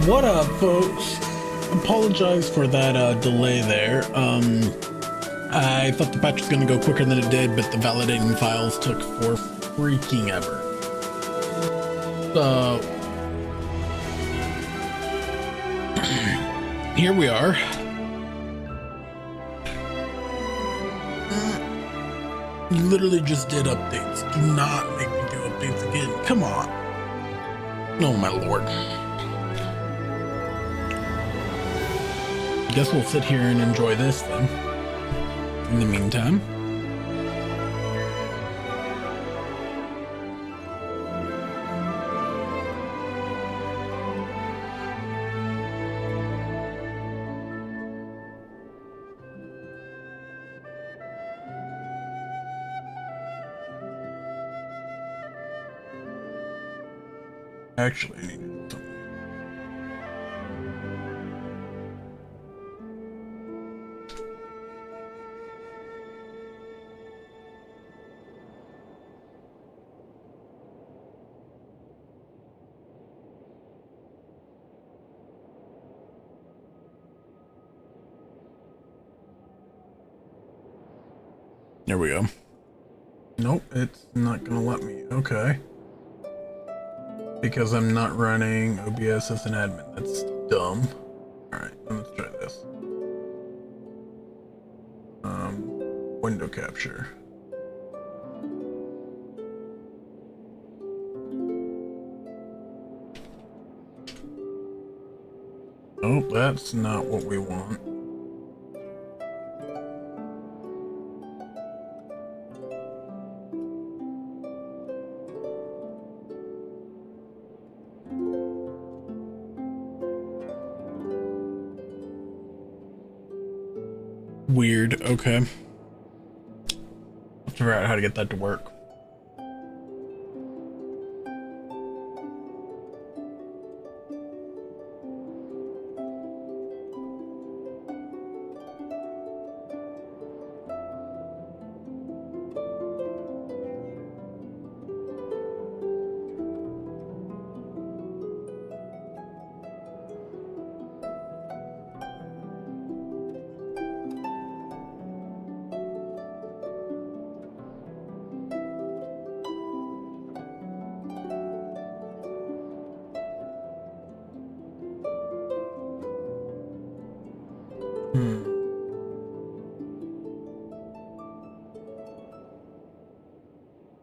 What up, folks? Apologize for that delay there. I thought the patch was going to go quicker than it did, but the validating files took for freaking ever. So here we are. You literally just did updates. Do not make me do updates again. Come on. Oh my lord. Guess we'll sit here and enjoy this then. In the meantime. Actually, I need something. There we go. Nope, it's not gonna let me. Okay. Because I'm not running OBS as an admin. That's dumb. Alright, let's try this. Window capture. Oh, that's not what we want. Weird, okay. I'll figure out how to get that to work.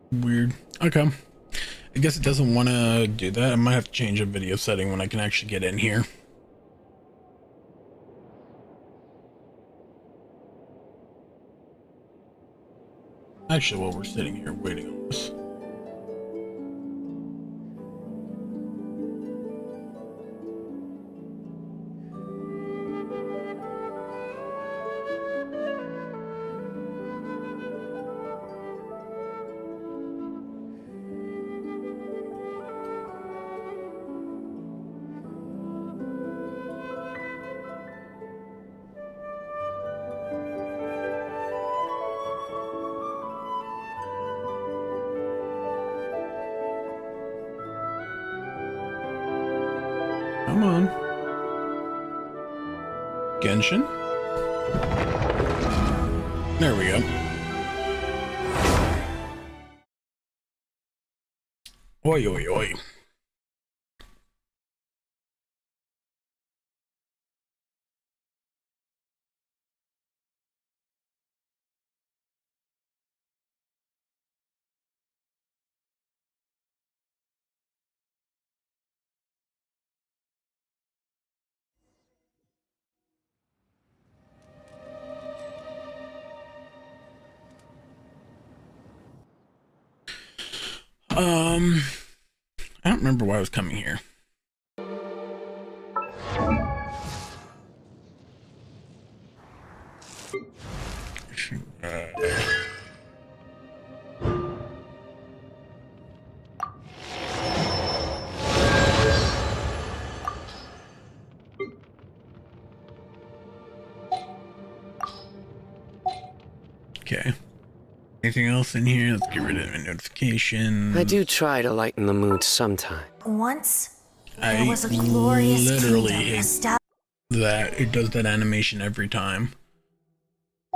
Weird. Okay. I guess it doesn't want to do that. I might have to change a video setting when I can actually get in here. Actually, while we're sitting here waiting on this. Come on. Genshin? There we go. Oi, oi, oi. I don't remember why I was coming here. Okay. Anything else in here? Let's get rid of the notifications. I do try to lighten the mood sometime. Once, there was a glorious literally kingdom hate established. that it does that animation every time.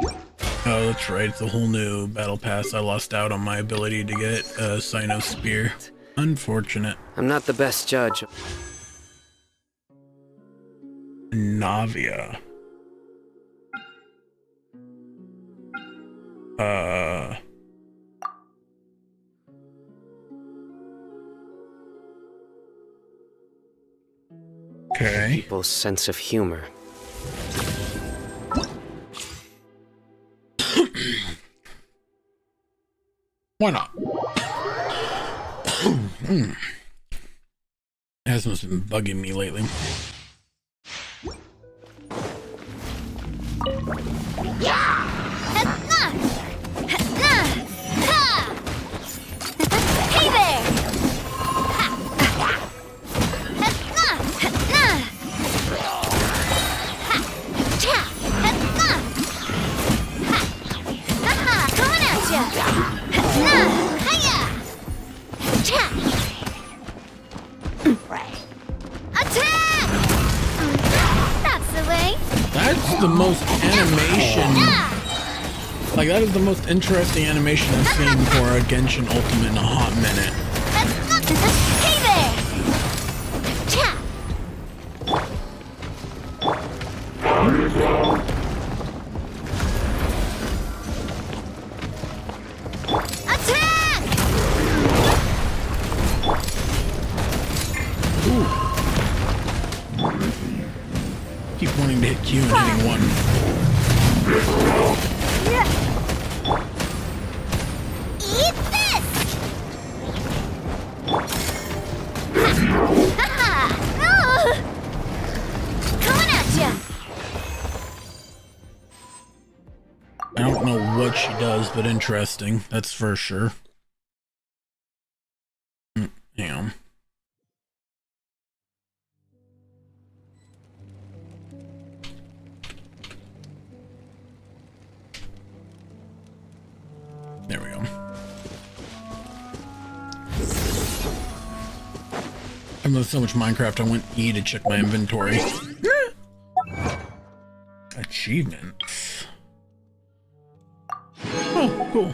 Oh, that's right. It's a whole new battle pass. I lost out on my ability to get a Sino Spear. Unfortunate. I'm not the best judge. Navia. Okay. People's sense of humor. Why not? Asthma's been bugging me lately. Hey there! Coming at ya! Attack! That's the way. That's the most animation. Like, that is the most interesting animation I've seen for a Genshin Ultimate in a hot minute. Hey there! Attack! Ooh. Keep wanting to hit Q and hitting one. Eat this! Coming at ya! I don't know what she does, but interesting. That's for sure. Hang on. There we go. I've done so much Minecraft, I went E to check my inventory. Achievements. Oh, cool.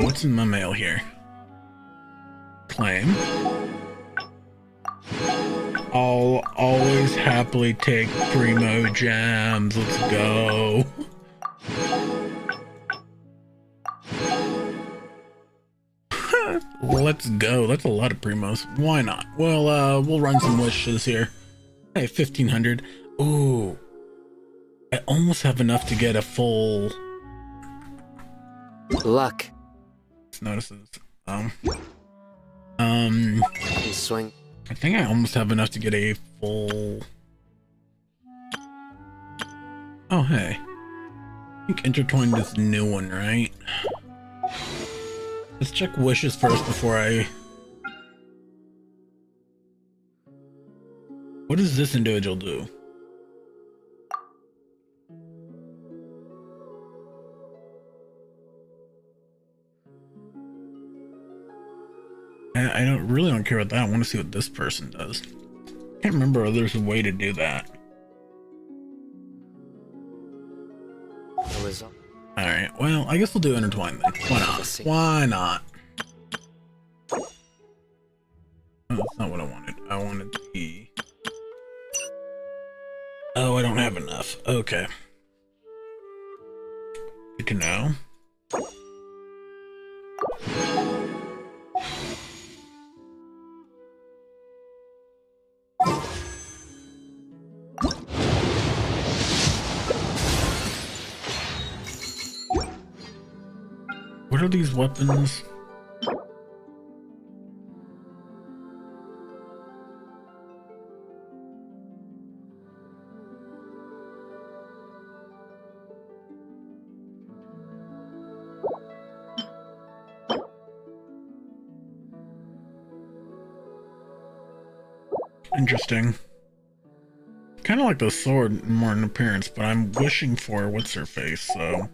What's in my mail here? Claim. I'll always happily take primo gems. Let's go. Let's go. That's a lot of primos. Why not? Well, we'll run some wishes here. Hey, 1500. Ooh. I almost have enough to get a full... Luck. Notices. Swing. I think I almost have enough to get a full... Oh, hey. I think Intertwined is the new one, right? Let's check wishes first before I... What does this individual do? I don't care about that. I want to see what this person does. Can't remember if there's a way to do that. Alright, well, I guess we'll do Intertwine then. Why not? Why not? Oh, that's not what I wanted. I wanted the... Oh, I don't have enough. Okay. Good to know. What What are these weapons? Interesting. Kind of like the sword more in appearance, but I'm wishing for what's her face, so.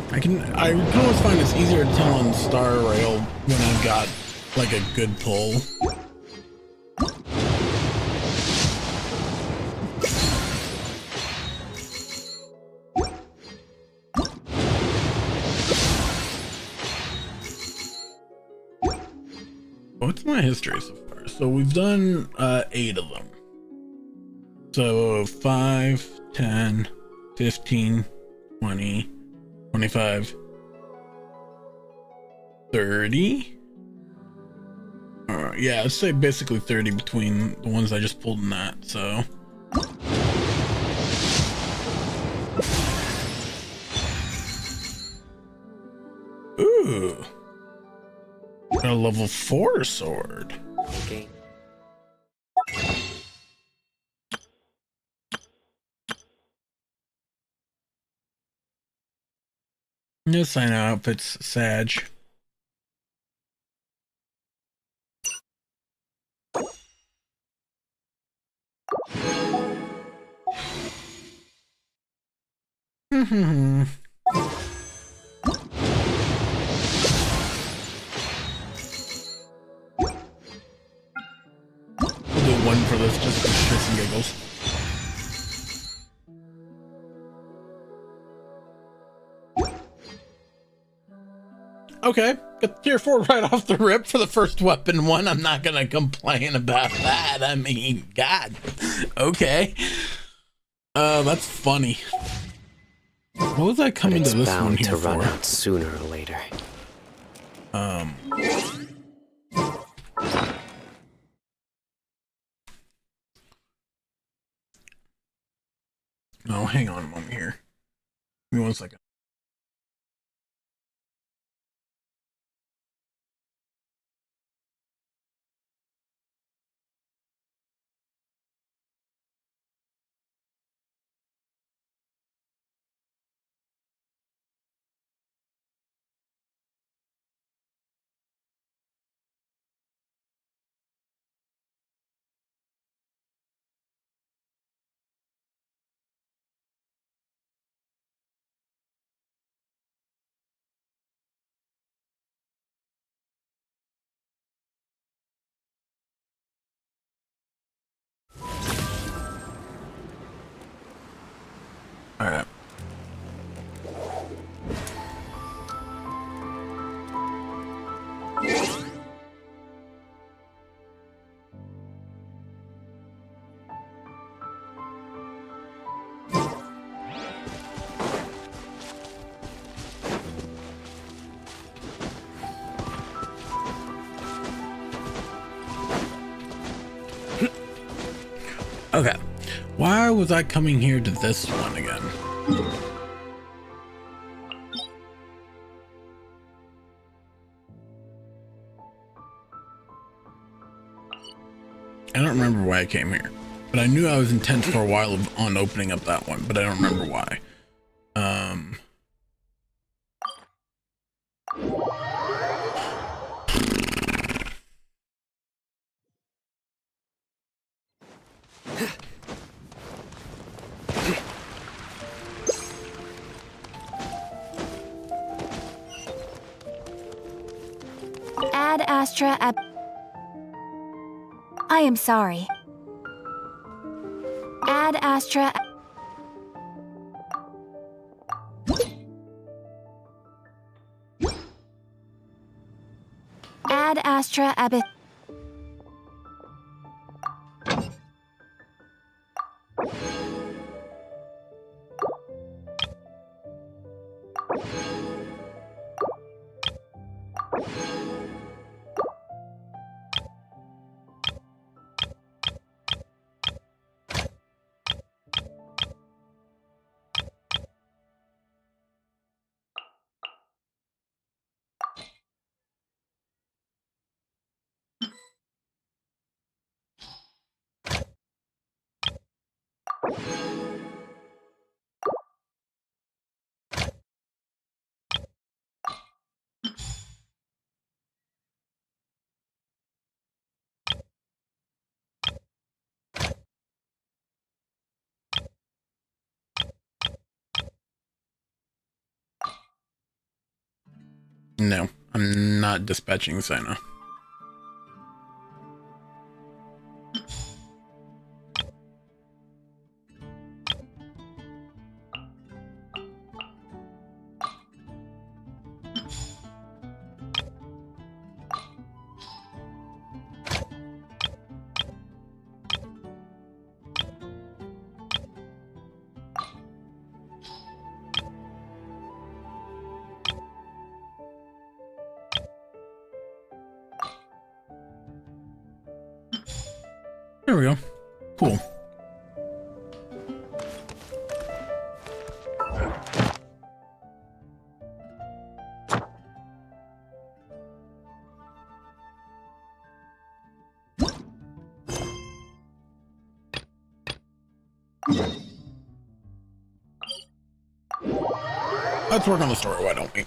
I can always find it's easier to tell on Star Rail when I've got like a good pull. What's my history so far? So we've done 8 of them. So 5, 10, 15, 20, 25, 30. Yeah, I'd say basically 30 between the ones I just pulled in that, so. Ooh. Got a level 4 sword. Okay. Yes, I know, if it's Sag. We'll do one for this just for shits and giggles. Okay, got tier 4 right off the rip for the first weapon one. I'm not gonna complain about that. I mean, God. Okay. That's funny. What was I coming to this one here to for? run out sooner or later. Oh, hang on a moment here. Give me 1 second. All right. Okay. Why was I coming here to this one again? I don't remember why I came here, but I knew I was intent for a while on opening up that one, but I don't remember why. Ad Astra at... I am sorry. Ad Astra... Ad Astra Abyss. No, I'm not dispatching Sina. There we go. Cool. Let's work on the story, why don't we?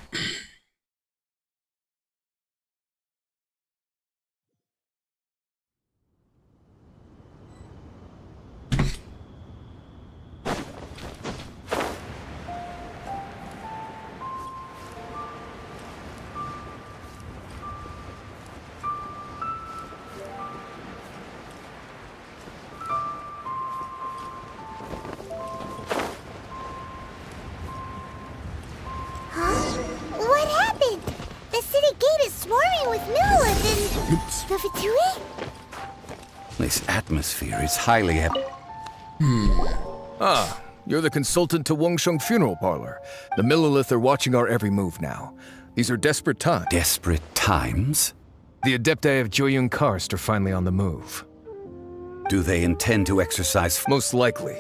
What happened? The city gate is swarming with Millwood and Oops. the Fatui? This atmosphere is highly Ah, you're the consultant to Wangsheng Funeral Parlor. The Millilith are watching our every move now. These are desperate times. desperate times. The Adepti of Joyun Karst are finally on the move. Do they intend to exercise Most likely.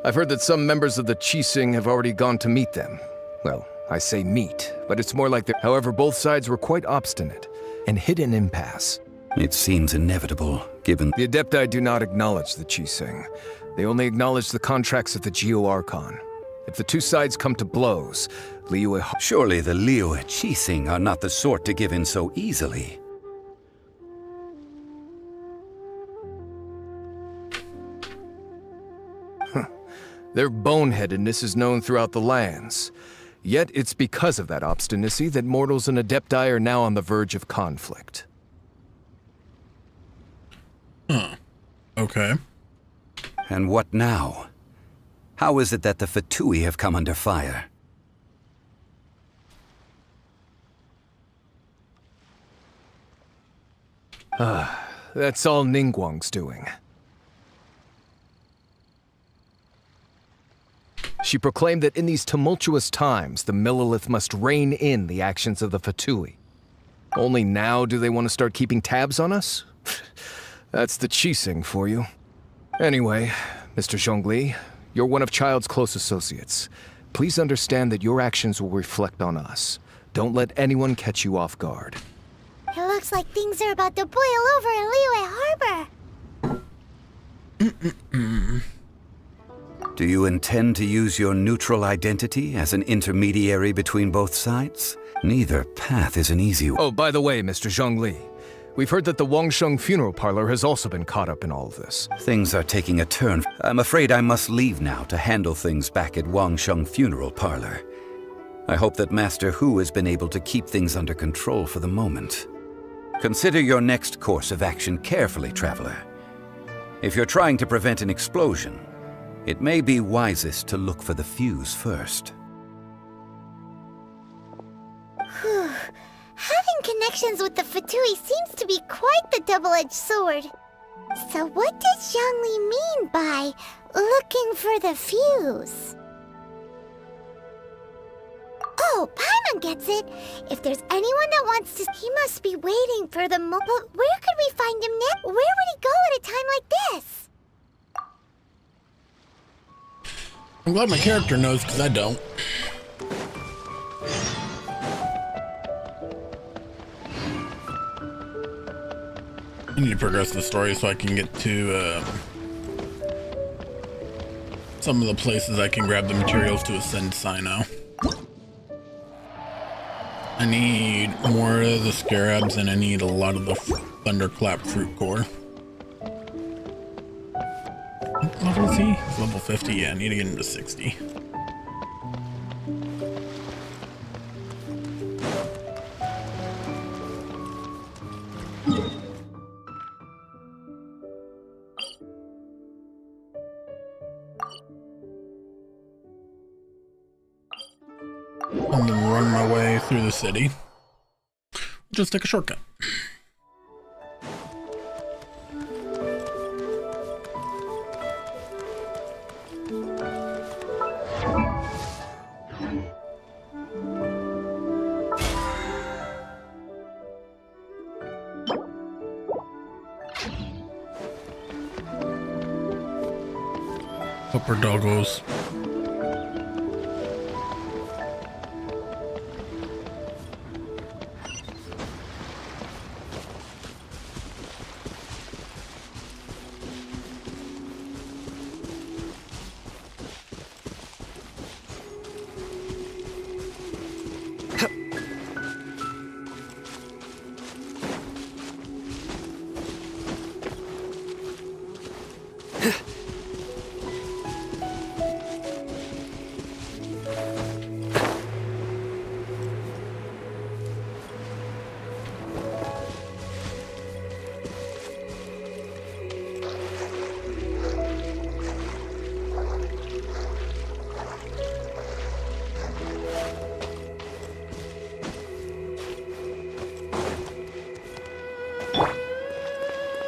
I've heard that some members of the Qixing have already gone to meet them. Well, I say meet, but it's more like that. However, both sides were quite obstinate and hit an impasse. It seems inevitable, given The Adepti do not acknowledge the Qixing. They only acknowledge the contracts of the Geo Archon. If the two sides come to blows, Liyue... surely the Liu Qixing are not the sort to give in so easily. Their boneheadedness is known throughout the lands. Yet it's because of that obstinacy that mortals and Adepti are now on the verge of conflict. Okay. And what now? How is it that the Fatui have come under fire? That's all Ningguang's doing. She proclaimed that in these tumultuous times, the Millilith must rein in the actions of the Fatui. Only now do they want to start keeping tabs on us? That's the Qixing for you. Anyway, Mr. Zhongli, you're one of Child's close associates. Please understand that your actions will reflect on us. Don't let anyone catch you off guard. It looks like things are about to boil over in Liyue Harbor. Do you intend to use your neutral identity as an intermediary between both sides? Neither path is an easy one. Oh, by the way, Mr. Zhongli, we've heard that the Wangsheng Funeral Parlor has also been caught up in all of this. Things are taking a turn. I'm afraid I must leave now to handle things back at Wangsheng Funeral Parlor. I hope that Master Hu has been able to keep things under control for the moment. Consider your next course of action carefully, Traveler. If you're trying to prevent an explosion, it may be wisest to look for the fuse first. Having connections with the Fatui seems to be quite the double-edged sword. So what does Zhongli mean by looking for the fuse? Oh, Paimon gets it. If there's anyone that wants to, he must be waiting for the But where could we find him next? Where would he go at a time like this? I'm glad my character knows, because I don't. I need to progress the story so I can get to some of the places I can grab the materials to ascend Sino. I need more of the scarabs and I need a lot of the thunderclap fruit core. What level is he? He's level 50. Yeah, I need to get him to 60. And then run my way through the city. Just take a shortcut. Upper doggos.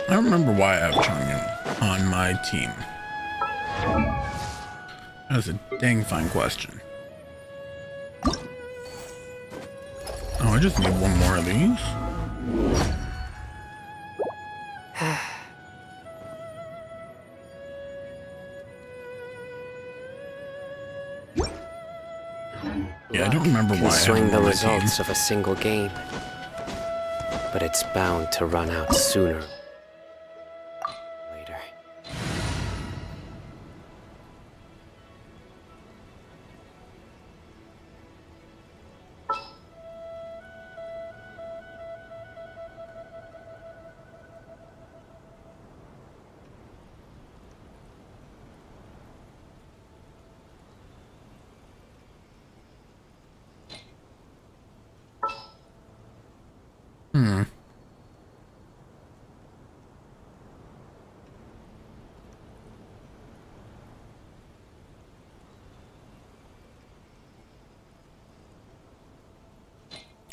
I don't remember why I have Chang'an on my team. That's a dang fine question. Oh, I just need one more of these. Yeah, I don't remember why I Swing have the him on my results team. of a single game, but it's bound to run out sooner or later.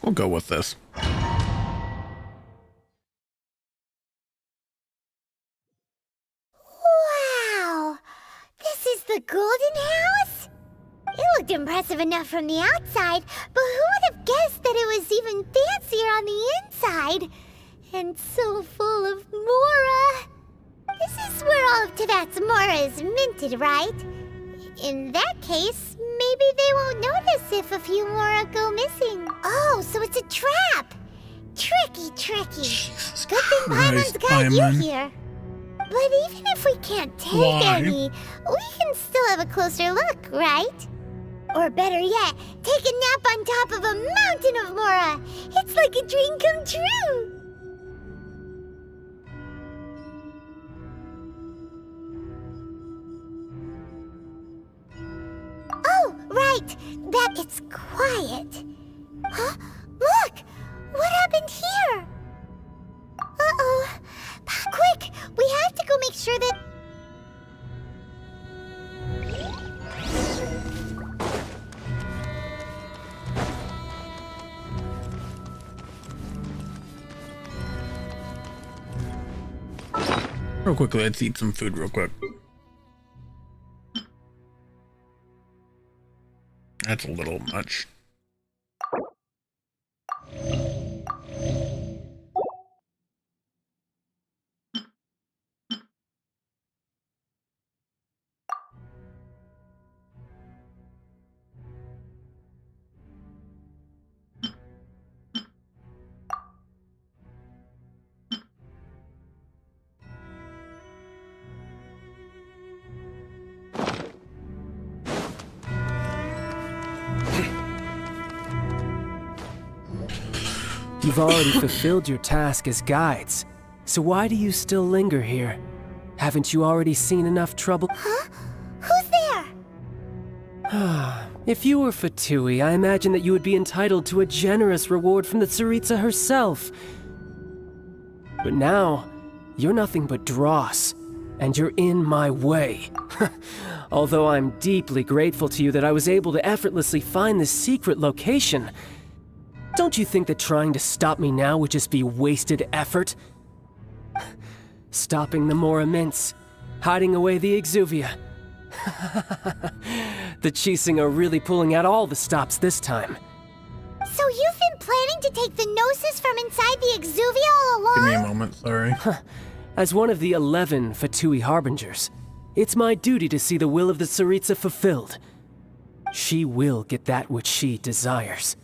We'll go with this. Wow! This is the Golden House? It looked impressive enough from the outside, but who would have guessed that it was even fancier on the inside? And so full of Mora! This is where all of Teyvat's Mora is minted, right? In that case, maybe they won't notice if a few Mora go missing. Oh, so it's a trap! Tricky, tricky. Good thing Paimon's got Paimon. you here. But even if we can't take Why? any, we can still have a closer look, right? Or better yet, take a nap on top of a mountain of Mora. It's like a dream come true. Oh, right. That it's quiet. Huh? Look! What happened here? Uh-oh. Quick! We have to go make sure that... Real quickly, let's eat some food real quick. That's a little much. You've already fulfilled your task as guides, so why do you still linger here? Haven't you already seen enough trouble? Huh? Who's there? If you were Fatui, I imagine that you would be entitled to a generous reward from the Tsaritsa herself. But now, you're nothing but dross, and you're in my way. Although I'm deeply grateful to you that I was able to effortlessly find this secret location, don't you think that trying to stop me now would just be wasted effort? Stopping the Mora Mints, hiding away the Exuvia. The Chising are really pulling out all the stops this time. So you've been planning to take the Gnosis from inside the Exuvia all along? Give me a moment, sorry. As one of the 11 Fatui Harbingers, it's my duty to see the will of the Tsaritsa fulfilled. She will get that which she desires.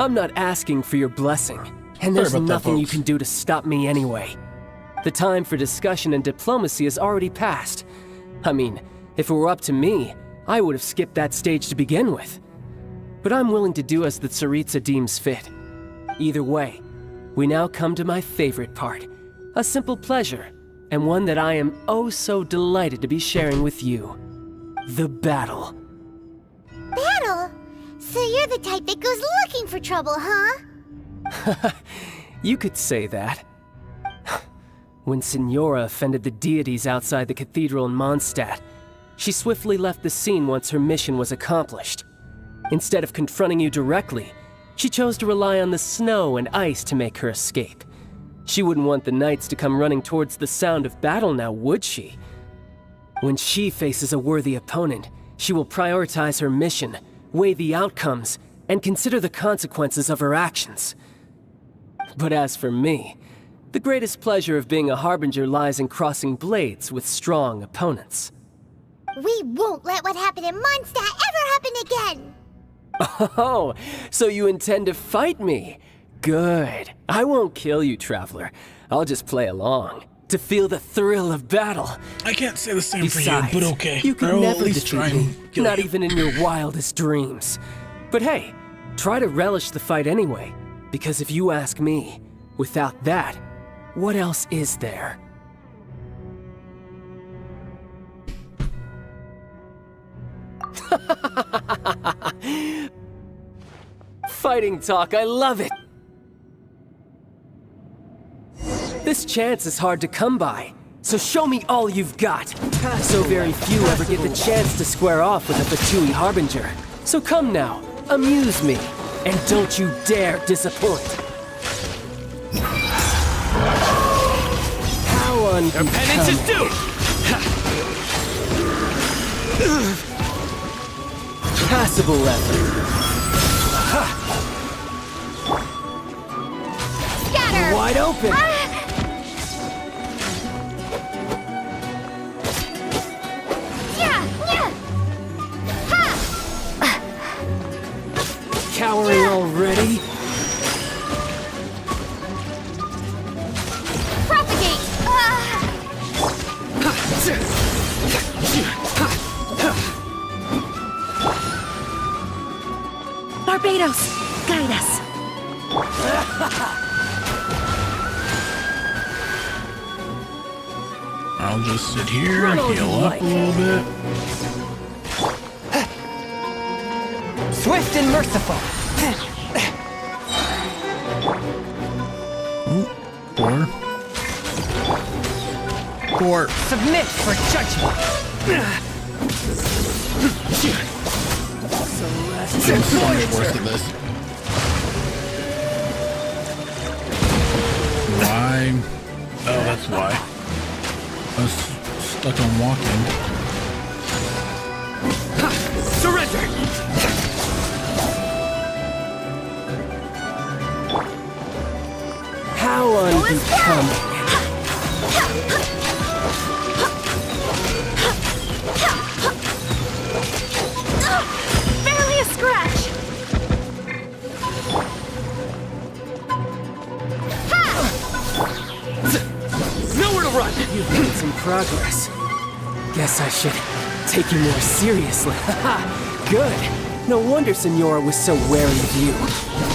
I'm not asking for your blessing, and there's Sorry about that, nothing you folks. can do to stop me anyway. The time for discussion and diplomacy has already passed. I mean, if it were up to me, I would have skipped that stage to begin with. But I'm willing to do as the Tsaritsa deems fit. Either way, we now come to my favorite part. A simple pleasure, and one that I am oh so delighted to be sharing with you. The battle. Battle? So you're the type that goes looking for trouble, huh? You could say that. When Signora offended the deities outside the cathedral in Mondstadt, she swiftly left the scene once her mission was accomplished. Instead of confronting you directly, she chose to rely on the snow and ice to make her escape. She wouldn't want the knights to come running towards the sound of battle now, would she? When she faces a worthy opponent, she will prioritize her mission, weigh the outcomes, and consider the consequences of her actions. But as for me, the greatest pleasure of being a Harbinger lies in crossing blades with strong opponents. We won't let what happened in Mondstadt ever happen again! Oh, so you intend to fight me? Good. I won't kill you, Traveler. I'll just play along, to feel the thrill of battle. I can't say the same Besides, for you, but okay. you could I will never at least try defeat me, and kill not you. even in your wildest dreams. But hey, try to relish the fight anyway, because if you ask me, without that, what else is there? Fighting talk, I love it! This chance is hard to come by, so show me all you've got. So very few ever get the chance to square off with a Fatui Harbinger. So come now, amuse me, and don't you dare disappoint. How unbecoming. Penance is due! Passable effort. Scatter! Wide open. Cowering already? Propagate! Barbados, guide us. I'll just sit here, Run all heal you up like. a little bit. Swift and merciful. Four. Submit for judgment. I'm so much worse at this. Why? Oh, that's why. I was stuck on walking. Surrender. How unbecoming. Barely a scratch. Nowhere to run! You've made some progress. Guess I should take you more seriously. Good. No wonder Senora was so wary of you.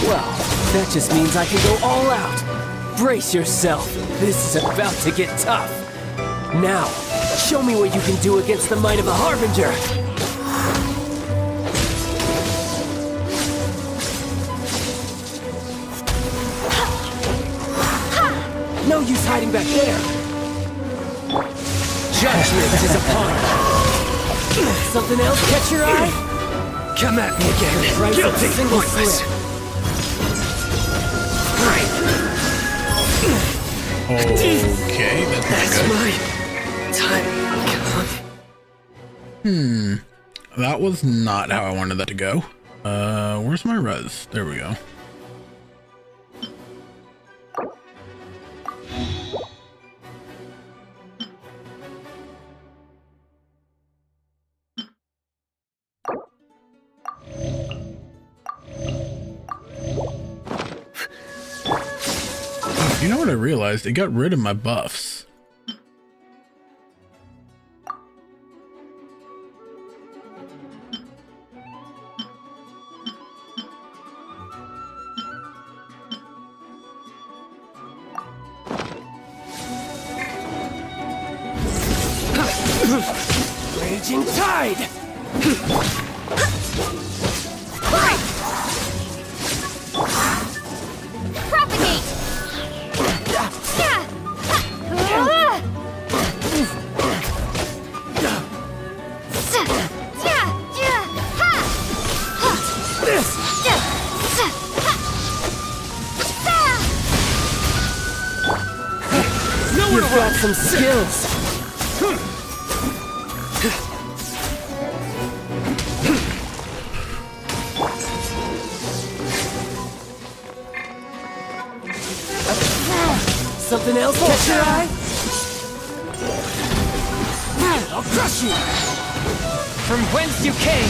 Well, that just means I can go all out. Brace yourself. This is about to get tough. Now, show me what you can do against the might of a Harbinger. No use hiding back there. Judgment is upon us. Something else catch your eye? Come at me again. Price of Guilty. a single Pointless. slip. Okay, that's That's not my time. good. That was not how I wanted that to go. Where's my res? There we go. You know what I realized? It got rid of my buffs. Raging tide! Propagate. You've got some skills. Something else catch your eye? I'll crush you! From whence you came!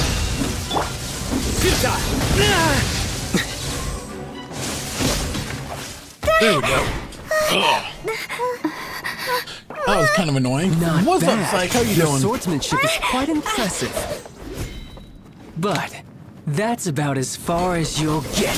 There we go. Ugh. That was kind of annoying. Not What's bad. up, Psych? How you Your doing? swordsmanship is quite impressive. But that's about as far as you'll get.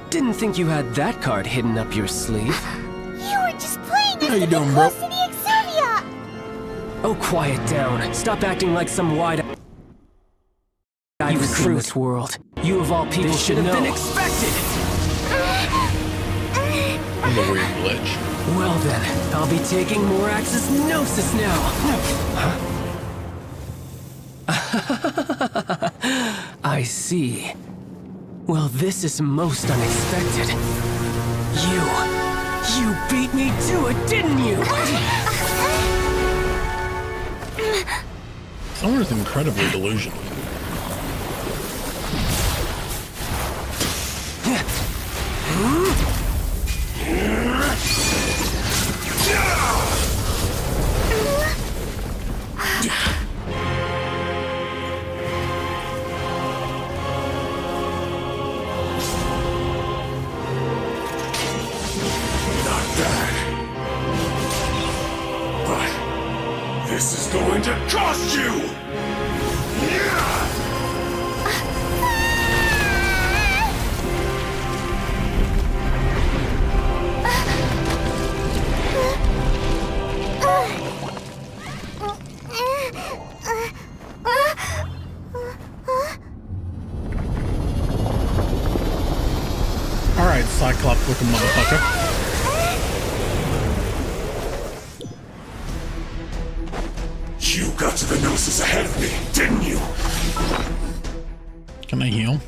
Didn't think you had that card hidden up your sleeve. You were just playing us How you to get doing, bro? close to the Exuvia! Oh, quiet down. Stop acting like some wide-eyed recruit in this world. You of all people should have been expected. I'm a weird glitch. Well then, I'll be taking Morax's Gnosis now. I see. Well, this is most unexpected. You beat me to it, didn't you? Someone is incredibly delusional. going to cost you! Alright, Cyclops looking motherfucker. You got to the Gnosis ahead of me, didn't you? Can I heal?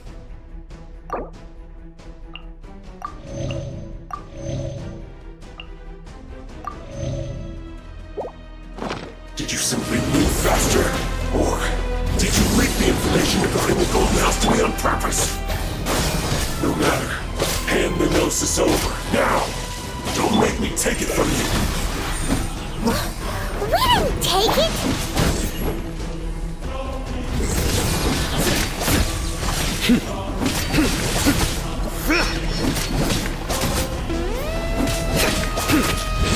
Did you simply move faster? Or did you leak the information regarding the Golden House to me on purpose? No matter. Hand the Gnosis over, now! Don't make me take it from you! We didn't take it!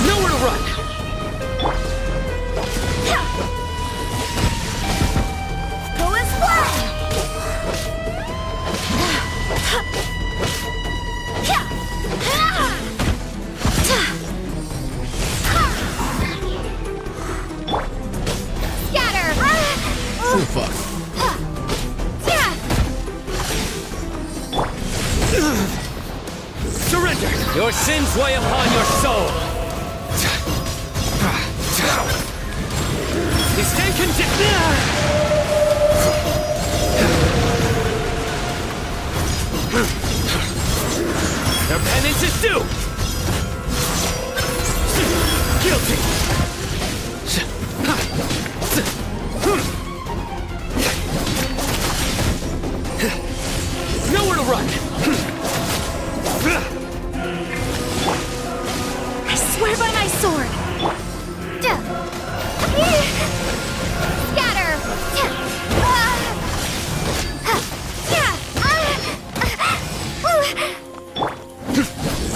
Nowhere to run! Go as flat! Scatter! Oh fuck. Surrender! Your sins weigh upon your soul! You stand condemned! Their penance is due! Guilty! Nowhere to run! I swear by my sword! Scatter!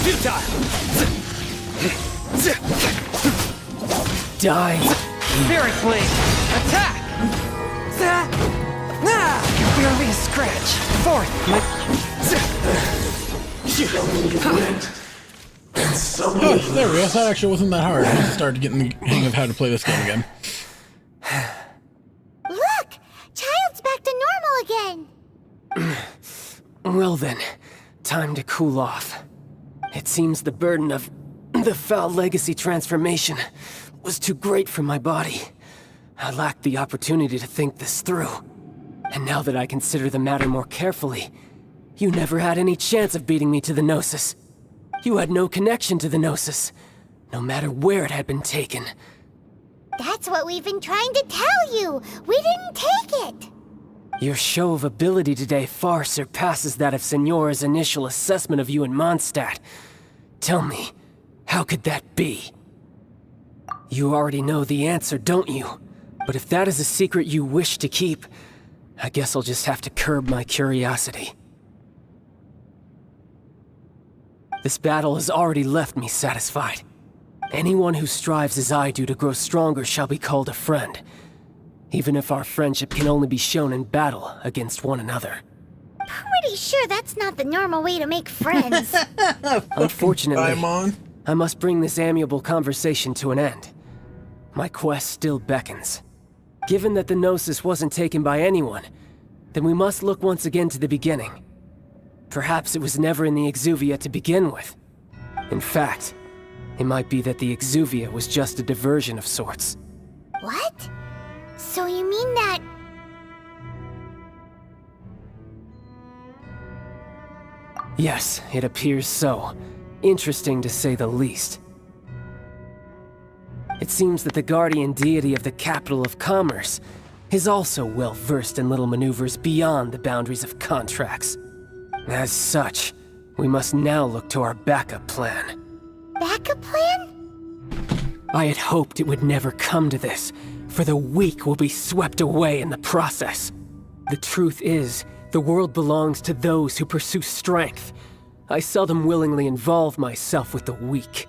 Futile! Die! Spirit Blade! Attack! Barely a scratch. Fourth. Oh, there we go. That actually wasn't that hard. I just started getting the hang of how to play this game again. Look! Child's back to normal again! Well then, time to cool off. It seems the burden of the foul legacy transformation was too great for my body. I lacked the opportunity to think this through. And now that I consider the matter more carefully, you never had any chance of beating me to the Gnosis. You had no connection to the Gnosis, no matter where it had been taken. That's what we've been trying to tell you! We didn't take it! Your show of ability today far surpasses that of Signora's initial assessment of you in Mondstadt. Tell me, how could that be? You already know the answer, don't you? But if that is a secret you wish to keep, I guess I'll just have to curb my curiosity. This battle has already left me satisfied. Anyone who strives as I do to grow stronger shall be called a friend, even if our friendship can only be shown in battle against one another. Pretty sure that's not the normal way to make friends. Unfortunately, Paimon. I must bring this amiable conversation to an end. My quest still beckons. Given that the Gnosis wasn't taken by anyone, then we must look once again to the beginning. Perhaps it was never in the Exuvia to begin with. In fact, it might be that the Exuvia was just a diversion of sorts. What? So you mean that... Yes, it appears so. Interesting to say the least. It seems that the guardian deity of the capital of commerce is also well versed in little maneuvers beyond the boundaries of contracts. As such, we must now look to our backup plan. backup plan? I had hoped it would never come to this, for the weak will be swept away in the process. The truth is, the world belongs to those who pursue strength. I seldom willingly involve myself with the weak.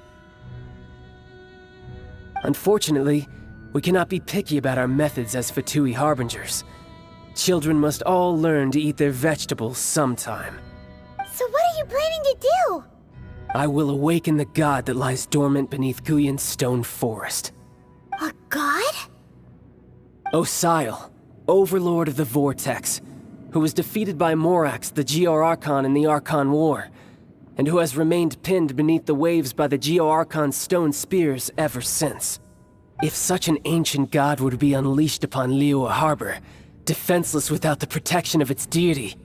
Unfortunately, We cannot be picky about our methods as Fatui Harbingers. Children must all learn to eat their vegetables sometime. So what are you planning to do? I will awaken the god that lies dormant beneath Guyon's stone forest. A god? Osial, Overlord of the Vortex, who was defeated by Morax, the Geo-Archon in the Archon War, and who has remained pinned beneath the waves by the Geo-Archon's stone spears ever since. If such an ancient god were to be unleashed upon Liyue Harbor, defenseless without the protection of its deity,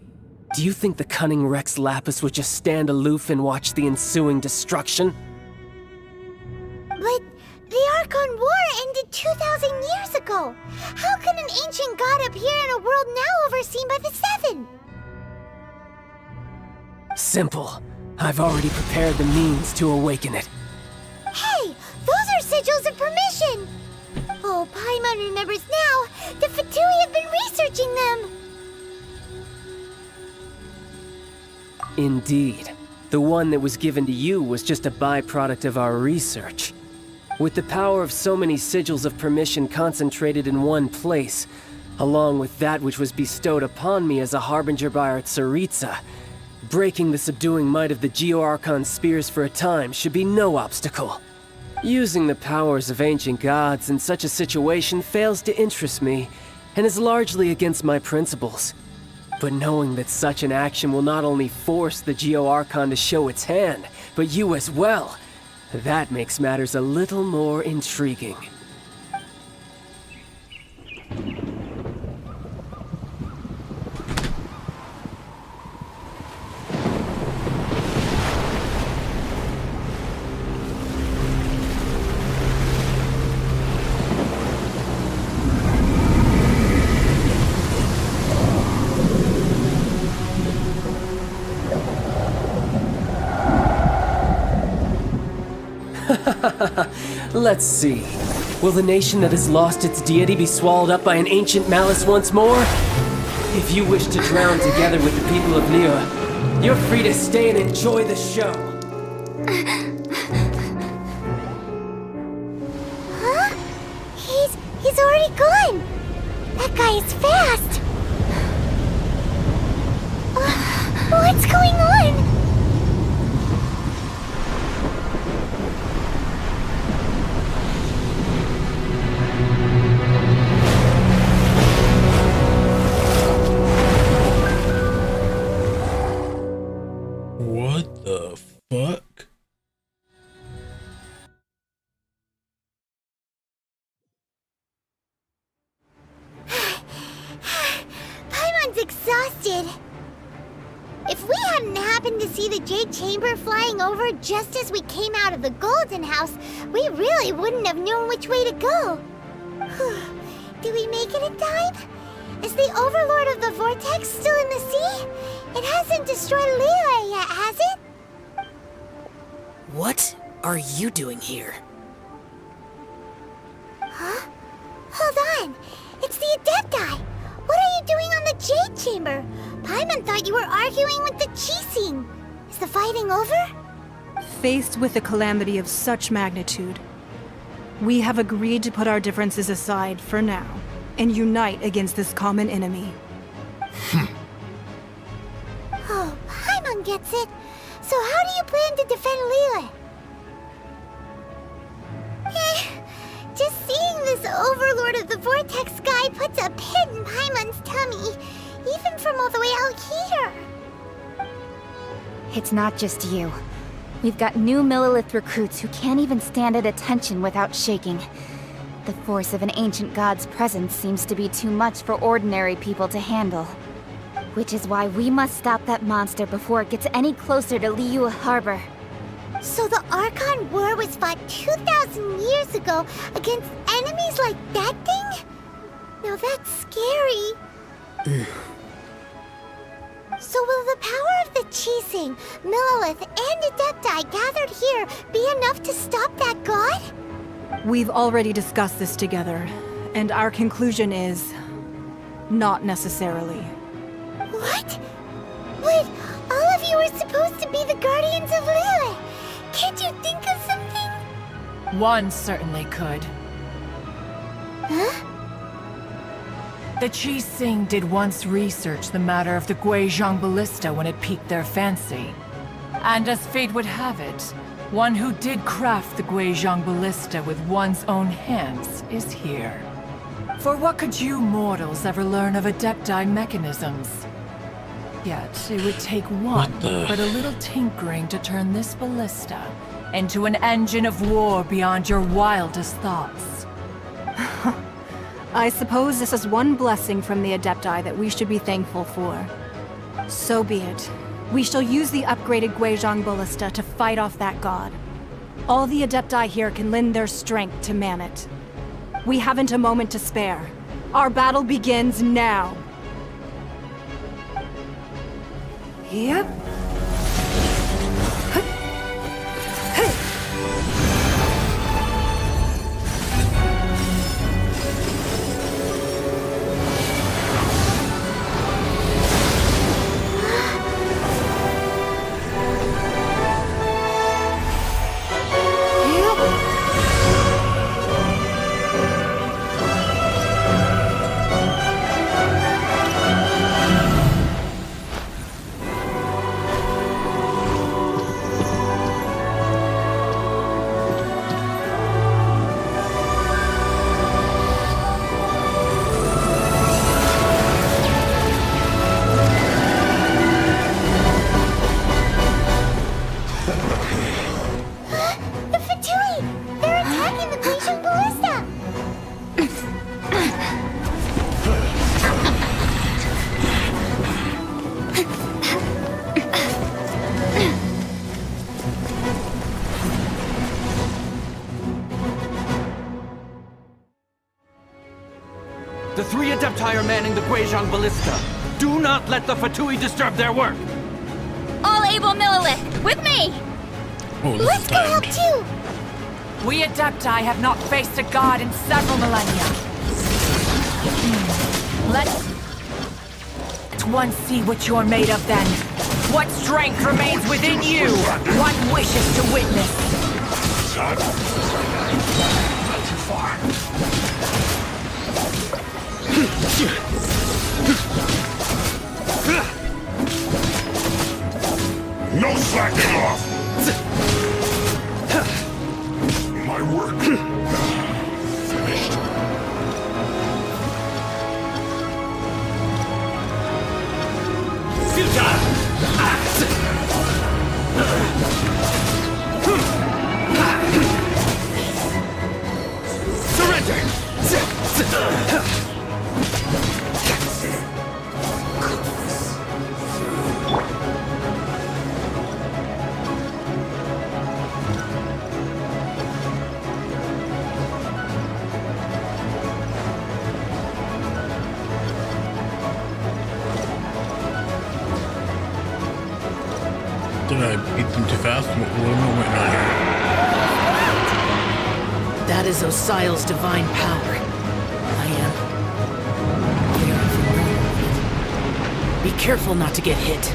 do you think the cunning Rex Lapis would just stand aloof and watch the ensuing destruction? But the Archon War ended 2,000 years ago. How can an ancient god appear in a world now overseen by the Seven? Simple. I've already prepared the means to awaken it. Hey, those are sigils of permission! Oh, Paimon remembers now. The Fatui have been researching them. Indeed. The one that was given to you was just a byproduct of our research. With the power of so many sigils of permission concentrated in one place, along with that which was bestowed upon me as a harbinger by our Tsaritsa, breaking the subduing might of the Geo-Archon spears for a time should be no obstacle. Using the powers of ancient gods in such a situation fails to interest me, and is largely against my principles. But knowing that such an action will not only force the Geo-Archon to show its hand, but you as well, that makes matters a little more intriguing. Let's see. Will the nation that has lost its deity be swallowed up by an ancient malice once more? If you wish to drown together with the people of Liyue, you're free to stay and enjoy the show. Huh? He's already gone. That guy is fast. What's going on? What the fuck? Paimon's exhausted. If we hadn't happened to see the Jade Chamber flying over just as we came out of the Golden House, we really wouldn't have known which way to go. Did we make it in time? Is the Overlord of the Vortex still in the sea? It hasn't destroyed Liyue yet, has it? What are you doing here? Huh? Hold on. It's the Adepti. What are you doing on the Jade Chamber? Paimon thought you were arguing with the Chising. Is the fighting over? Faced with a calamity of such magnitude, we have agreed to put our differences aside for now and unite against this common enemy. Oh, Paimon gets it. So how do you plan to defend Liyue? Just seeing this Overlord of the Vortex guy puts a pit in Paimon's tummy, even from all the way out here. It's not just you. We've got new Millilith recruits who can't even stand at attention without shaking. The force of an ancient god's presence seems to be too much for ordinary people to handle. Which is why we must stop that monster before it gets any closer to Liyue Harbor. So the Archon War was fought 2,000 years ago against enemies like that thing? Now that's scary. So will the power of the Chising, Millilith, and Adepti gathered here be enough to stop that god? We've already discussed this together, and our conclusion is... not necessarily. What? But all of you were supposed to be the Guardians of Liyue. Can't you think of something? One certainly could. The Chi Sing did once research the matter of the Guizhong ballista when it piqued their fancy. And as fate would have it, one who did craft the Guizhong ballista with one's own hands is here. For what could you mortals ever learn of Adepti mechanisms? Yet, it would take one, but a little tinkering to turn this ballista into an engine of war beyond your wildest thoughts. I suppose this is one blessing from the Adepti that we should be thankful for. So be it. We shall use the upgraded Guizhong ballista to fight off that god. All the Adepti here can lend their strength to man it. We haven't a moment to spare. Our battle begins now. Yep. The three Adepti are manning the Guizhong ballista. Do not let the Fatui disturb their work! All able Millilith, with me! Let's go help too! We Adepti have not faced a god in several millennia. Let's one see what you're made of then. What strength remains within you? What wishes to witness? Not too far. No slacking off! My work finished. Surrender! Did I beat them too fast? What am I waiting on here? That is Osial's divine power. I am very familiar with it. Be careful not to get hit.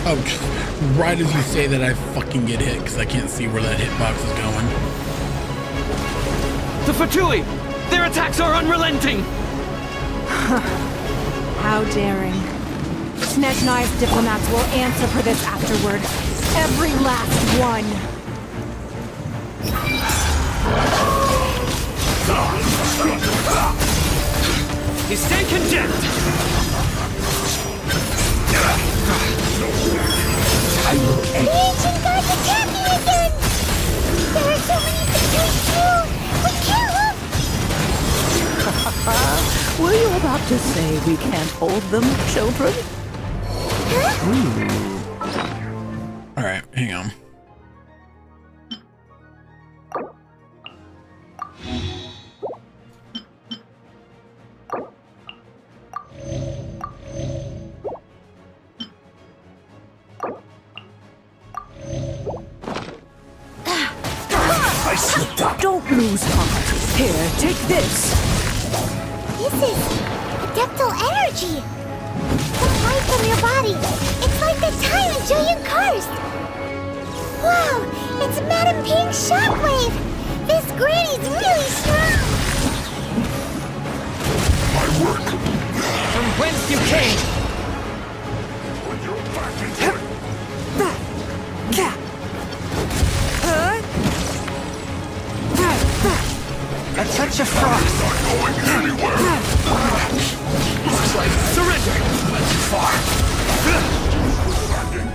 Oh, right as you say that, I fucking get hit because I can't see where that hitbox is going. The Fatui! Their attacks are unrelenting! How daring. Snezhnai's diplomats will answer for this afterward. Every last one. You stay condemned! The ancient gods attacking again! There are so many Fatui too! We can't look! Were you about to say we can't hold them, children? Alright, hang on. I slipped up. Don't lose heart. Here, take this. This is adeptal energy! The light from your body! It's like the time in Julian Karst! Wow! It's Madame Ping's shockwave! This This granny's really strong! My work. From whence you came! Put your back into it. A touch of frost! Not going anywhere. Surrender! Went too far. Backing.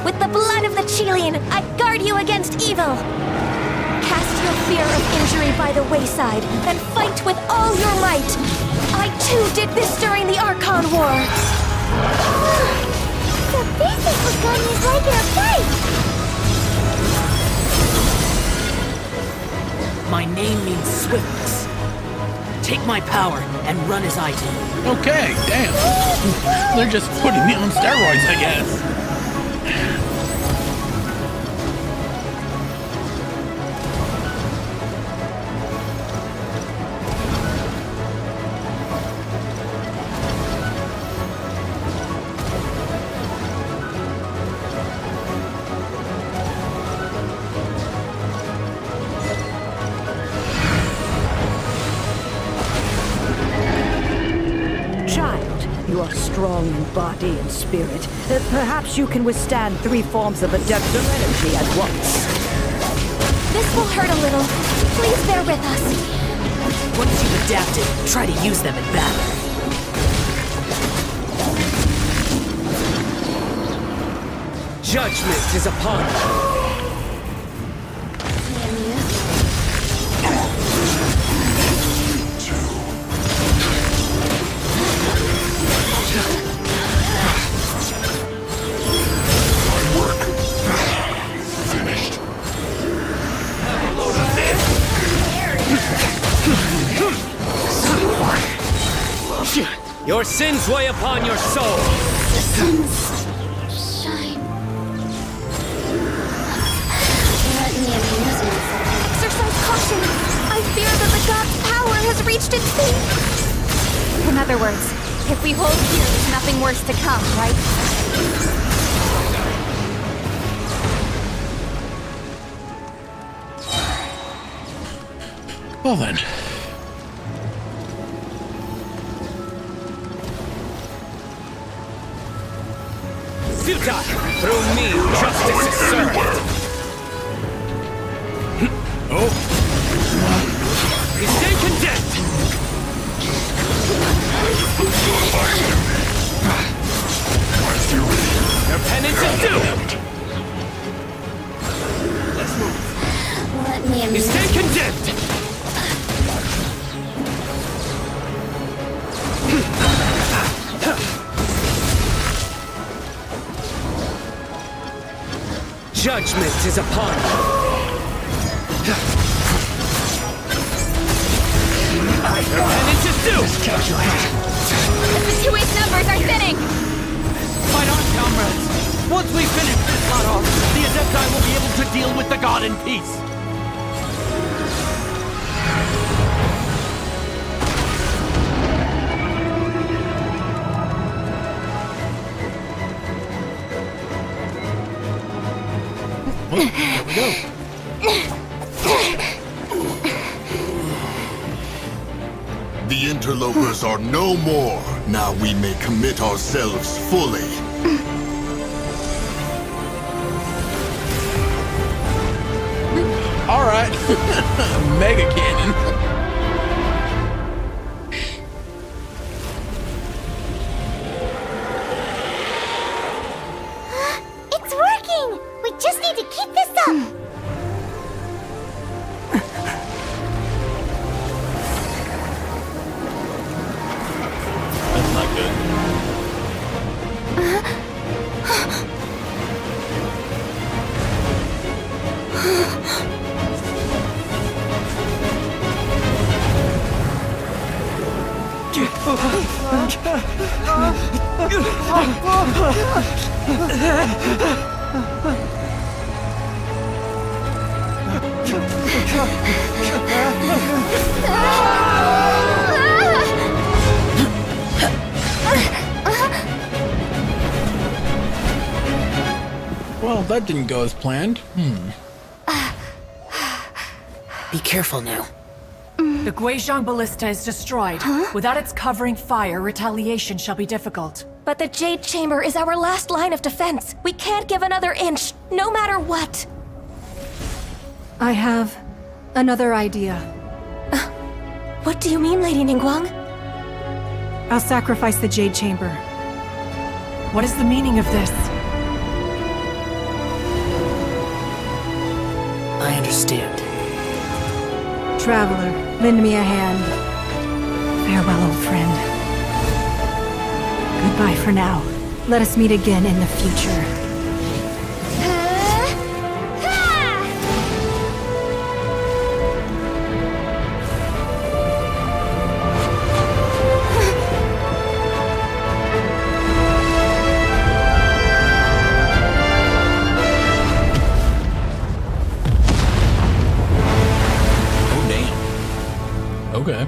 With the blood of the Chilean, I guard you against evil! Cast your fear of injury by the wayside, and fight with all your might! I too did this during the Archon War! So this is what Ganya's like in a fight! My name means swiftness. Take my power and run as I do. Okay, damn. They're just putting me on steroids, I guess. You are strong in body and spirit. Perhaps you can withstand 3 forms of adeptal energy at once. This will hurt a little. Please bear with us. Once you've adapted, try to use them in battle. Judgment is upon you. Your sins weigh upon your soul. The sun's shine. Let me amuse myself. Exercise caution. I fear that the god's power has reached its peak. In other words, if we hold here, there's nothing worse to come, right? Well then. Futile! Through me, justice is served! Oh. You stay condemned! Your penance is due! Let's move. Let me You amuse stay condemned! Judgment is upon you. Your penance is due! The two-way numbers are thinning! Fight on, comrades! Once we finish this lot off, the Adepti will be able to deal with the god in peace! Here we go. The interlopers are no more. Now we may commit ourselves fully. All right. Mega cannon. It's working! We just need to keep this up! That's not good. that didn't go as planned. Be careful now. The Guizhong Ballista is destroyed. Without its covering fire, retaliation shall be difficult. But the Jade Chamber is our last line of defense. We can't give another inch, no matter what. I have another idea. What do you mean, Lady Ningguang? I'll sacrifice the Jade Chamber. What is the meaning of this? I understand. Traveler, lend me a hand. Farewell, old friend. Goodbye for now. Let us meet again in the future. Okay.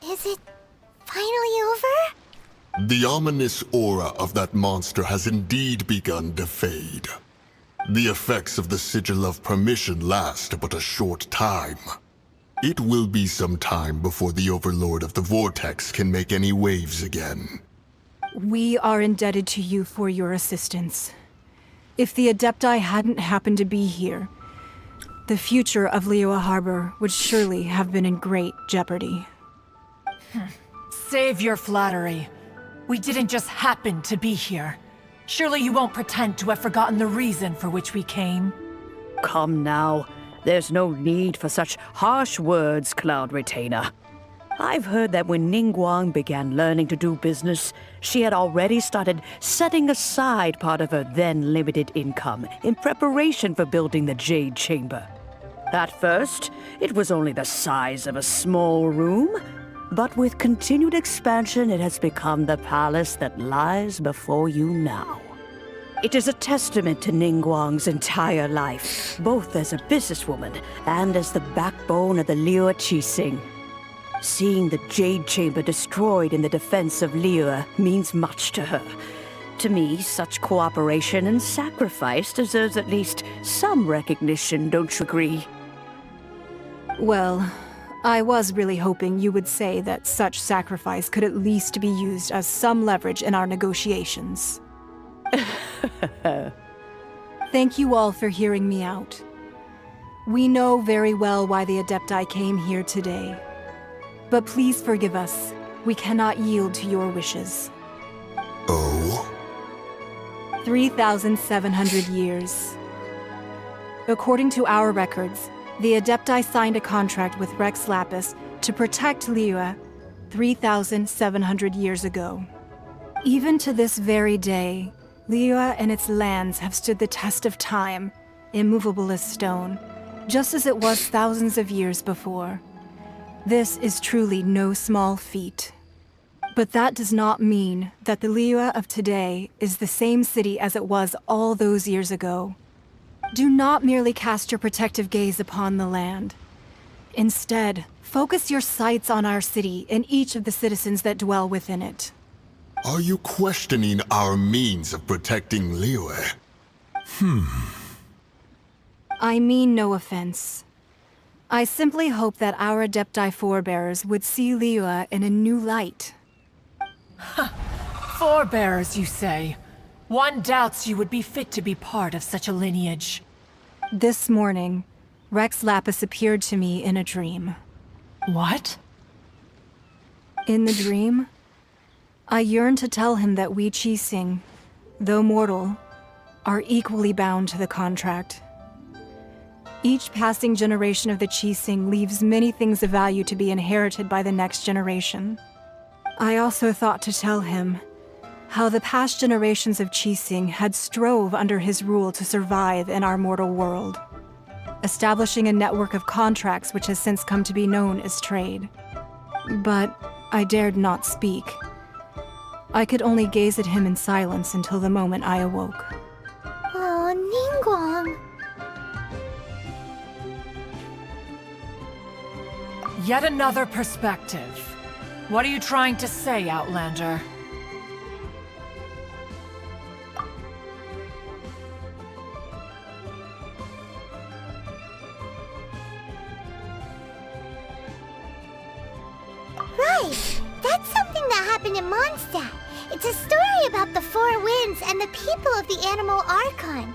Is it finally over? The ominous aura of that monster has indeed begun to fade. The effects of the Sigil of Permission last but a short time. It will be some time before the Overlord of the Vortex can make any waves again. We are indebted to you for your assistance. If the Adepti hadn't happened to be here, the future of Liyue Harbor would surely have been in great jeopardy. Save your flattery. We didn't just happen to be here. Surely you won't pretend to have forgotten the reason for which we came. Come now. There's no need for such harsh words, Cloud Retainer. I've heard that when Ningguang began learning to do business, she had already started setting aside part of her then limited income in preparation for building the Jade Chamber. At first, it was only the size of a small room, but with continued expansion, it has become the palace that lies before you now. It is a testament to Ningguang's entire life, both as a businesswoman and as the backbone of the Liyue Qixing. Seeing the Jade Chamber destroyed in the defense of Liyue means much to her. To me, such cooperation and sacrifice deserves at least some recognition, don't you agree? Well, I was really hoping you would say that such sacrifice could at least be used as some leverage in our negotiations. Thank you all for hearing me out. We know very well why the Adepti came here today. But please forgive us. We cannot yield to your wishes. Oh? 3,700 years. According to our records, the Adepti signed a contract with Rex Lapis to protect Liyue 3,700 years ago. Even to this very day, Liyue and its lands have stood the test of time, immovable as stone, just as it was thousands of years before. This is truly no small feat. But that does not mean that the Liyue of today is the same city as it was all those years ago. Do not merely cast your protective gaze upon the land. Instead, focus your sights on our city and each of the citizens that dwell within it. Are you questioning our means of protecting Liyue? I mean no offense. I simply hope that our Adepti forebears would see Liyue in a new light. Forebears, you say? One doubts you would be fit to be part of such a lineage. This morning, Rex Lapis appeared to me in a dream. What? In the dream, I yearned to tell him that we Qixing, though mortal, are equally bound to the contract. Each passing generation of the Qixing leaves many things of value to be inherited by the next generation. I also thought to tell him How the past generations of Qixing had strove under his rule to survive in our mortal world, establishing a network of contracts which has since come to be known as trade. But I dared not speak. I could only gaze at him in silence until the moment I awoke. Oh, Ningguang. Yet another perspective. What are you trying to say, Outlander? Right! That's something that happened in Mondstadt. It's a story about the Four Winds and the people of the Animal Archon.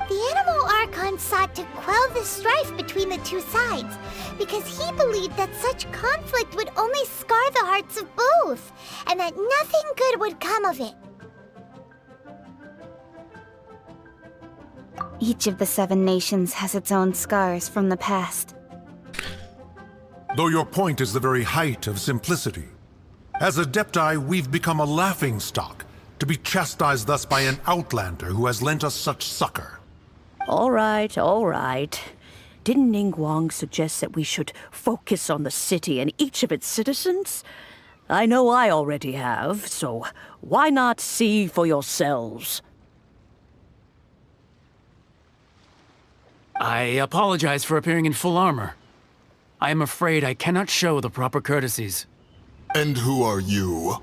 The Animal Archon sought to quell the strife between the two sides, because he believed that such conflict would only scar the hearts of both, and that nothing good would come of it. Each of the 7 nations has its own scars from the past. Though your point is the very height of simplicity. As Adepti, we've become a laughingstock, to be chastised thus by an outlander who has lent us such succor. All right, all right. Didn't Ningguang suggest that we should focus on the city and each of its citizens? I know I already have, so why not see for yourselves? I apologize for appearing in full armor. I am afraid I cannot show the proper courtesies. And who are you?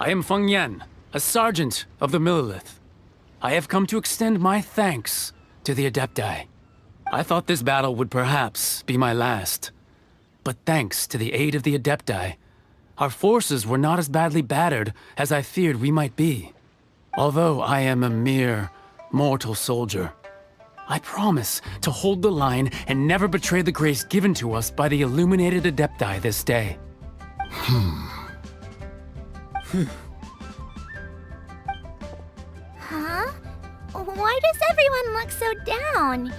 I am Feng Yan, a sergeant of the Millelith. I have come to extend my thanks to the Adepti. I thought this battle would perhaps be my last. But thanks to the aid of the Adepti, our forces were not as badly battered as I feared we might be. Although I am a mere mortal soldier, I promise to hold the line and never betray the grace given to us by the illuminated Adepti this day. Huh? Why does everyone look so down?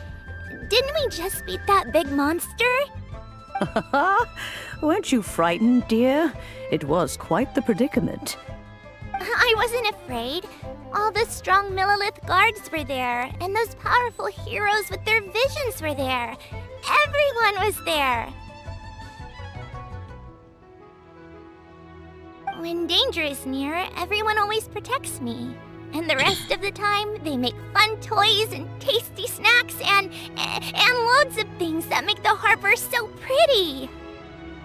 Didn't we just beat that big monster? Weren't you frightened, dear? It was quite the predicament. I wasn't afraid. All the strong Millelith guards were there, and those powerful heroes with their visions were there. Everyone was there. When danger is near, everyone always protects me. And the rest of the time, they make fun toys and tasty snacks and loads of things that make the harbor so pretty.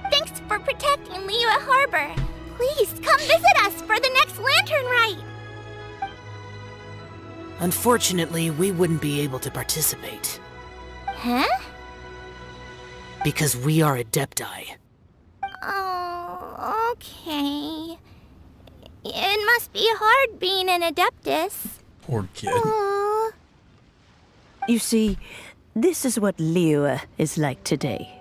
Thanks for protecting Liyue Harbor. Please come visit us for the next lantern rite. Unfortunately, we wouldn't be able to participate. Huh? Because we are Adepti. Oh, okay. It must be hard being an Adeptus. Poor kid. Aww. You see, this is what Liyue is like today.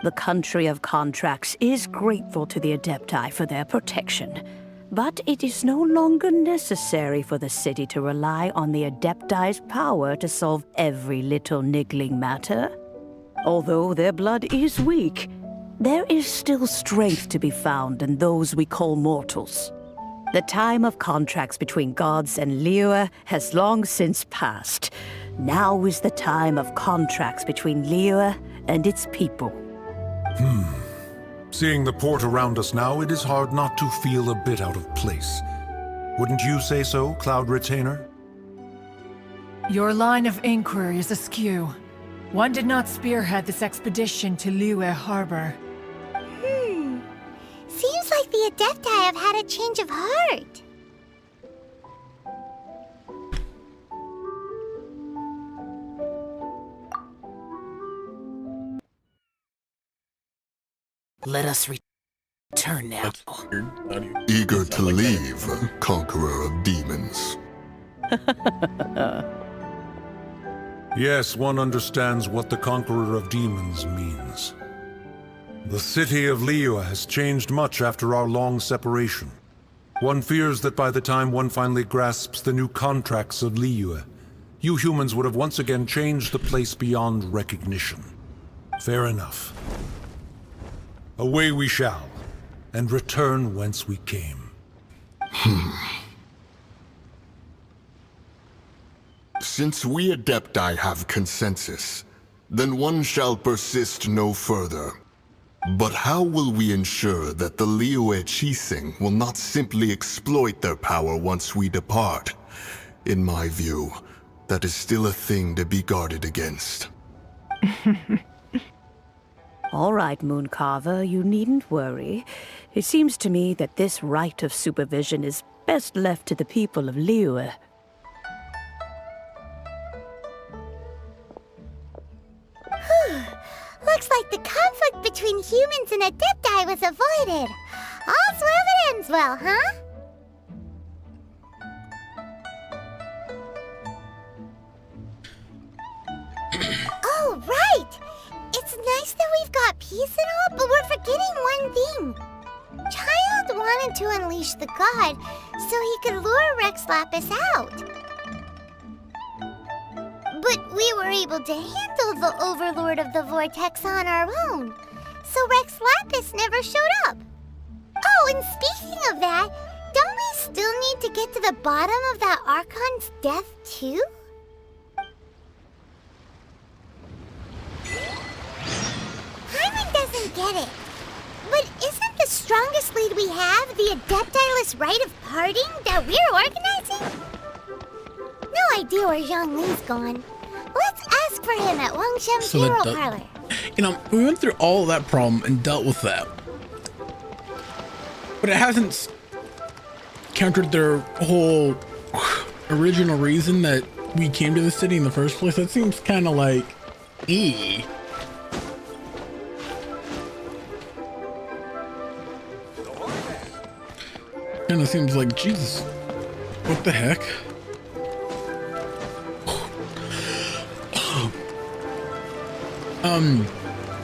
The country of contracts is grateful to the Adepti for their protection, but it is no longer necessary for the city to rely on the Adepti's power to solve every little niggling matter. Although their blood is weak, there is still strength to be found in those we call mortals. The time of contracts between gods and Liyue has long since passed. Now is the time of contracts between Liyue and its people. Seeing the port around us now, it is hard not to feel a bit out of place. Wouldn't you say so, Cloud Retainer? Your line of inquiry is askew. One did not spearhead this expedition to Liyue Harbor. Seems like the Adepti have had a change of heart. Let us return now. Eager to leave, Conqueror of Demons. Yes, one understands what the Conqueror of Demons means. The city of Liyue has changed much after our long separation. One fears that by the time one finally grasps the new contracts of Liyue, you humans would have once again changed the place beyond recognition. Fair enough. Away we shall, and return whence we came. Since we Adepti have consensus, then one shall persist no further. But how will we ensure that the Liyue Qixing will not simply exploit their power once we depart? In my view, that is still a thing to be guarded against. All right, Mooncarver, you needn't worry. It seems to me that this right of supervision is best left to the people of Liyue. Looks like the conflict between humans and Adepti was avoided. All's well that ends well, huh? Oh, right! It's nice that we've got peace and all, but we're forgetting one thing. Child wanted to unleash the god so he could lure Rex Lapis out. But we were able to handle the Overlord of the Vortex on our own, so Rex Lapis never showed up. Oh, and speaking of that, don't we still need to get to the bottom of that Archon's death, too? Hyman doesn't get it. But isn't the strongest lead we have the Adeptiless rite of parting that we're organizing? No idea where Zhongli's gone. Let's ask for him at Wangshen's funeral parlor. You know, we went through all of that problem and dealt with that. But it hasn't countered their whole original reason that we came to the city in the first place. That seems kind of like, Kind of seems like, Jesus, what the heck?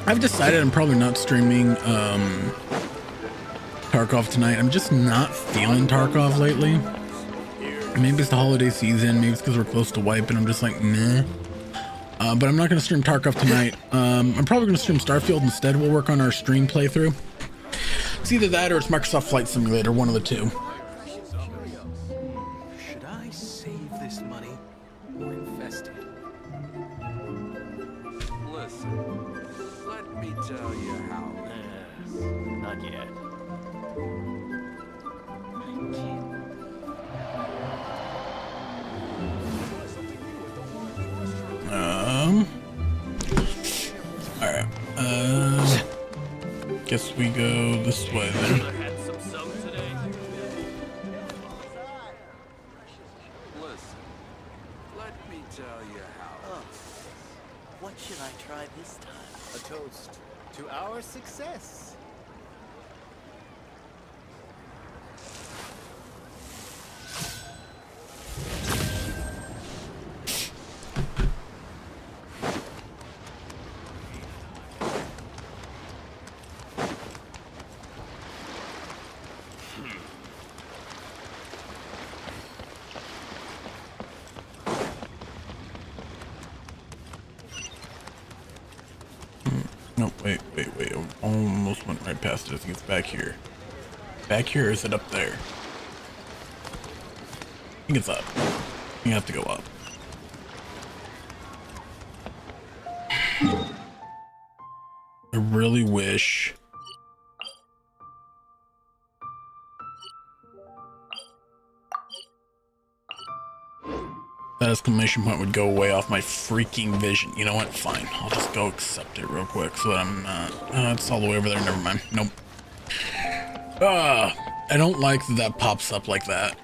I've decided I'm probably not streaming Tarkov tonight. I'm just not feeling Tarkov lately. Maybe it's the holiday season, maybe it's because we're close to wipe and I'm just like, meh. But I'm not going to stream Tarkov tonight. I'm probably going to stream Starfield instead. We'll work on our stream playthrough. It's either that or it's Microsoft Flight Simulator, one of the two. Should I save this money or invest it? Listen, let me tell you how. Not yet. Alright. Guess we go this way then. Listen, let me tell you how. What should I try this time? A toast to our success. No, wait. I almost went right past it. I think it's back here. Back here, or is it up there? I think it's up. You have to go up. I really wish that exclamation point would go away off my freaking vision. You know what? Fine. I'll just go accept it real quick so that I'm not... it's all the way over there. Never mind. Nope. I don't like that that pops up like that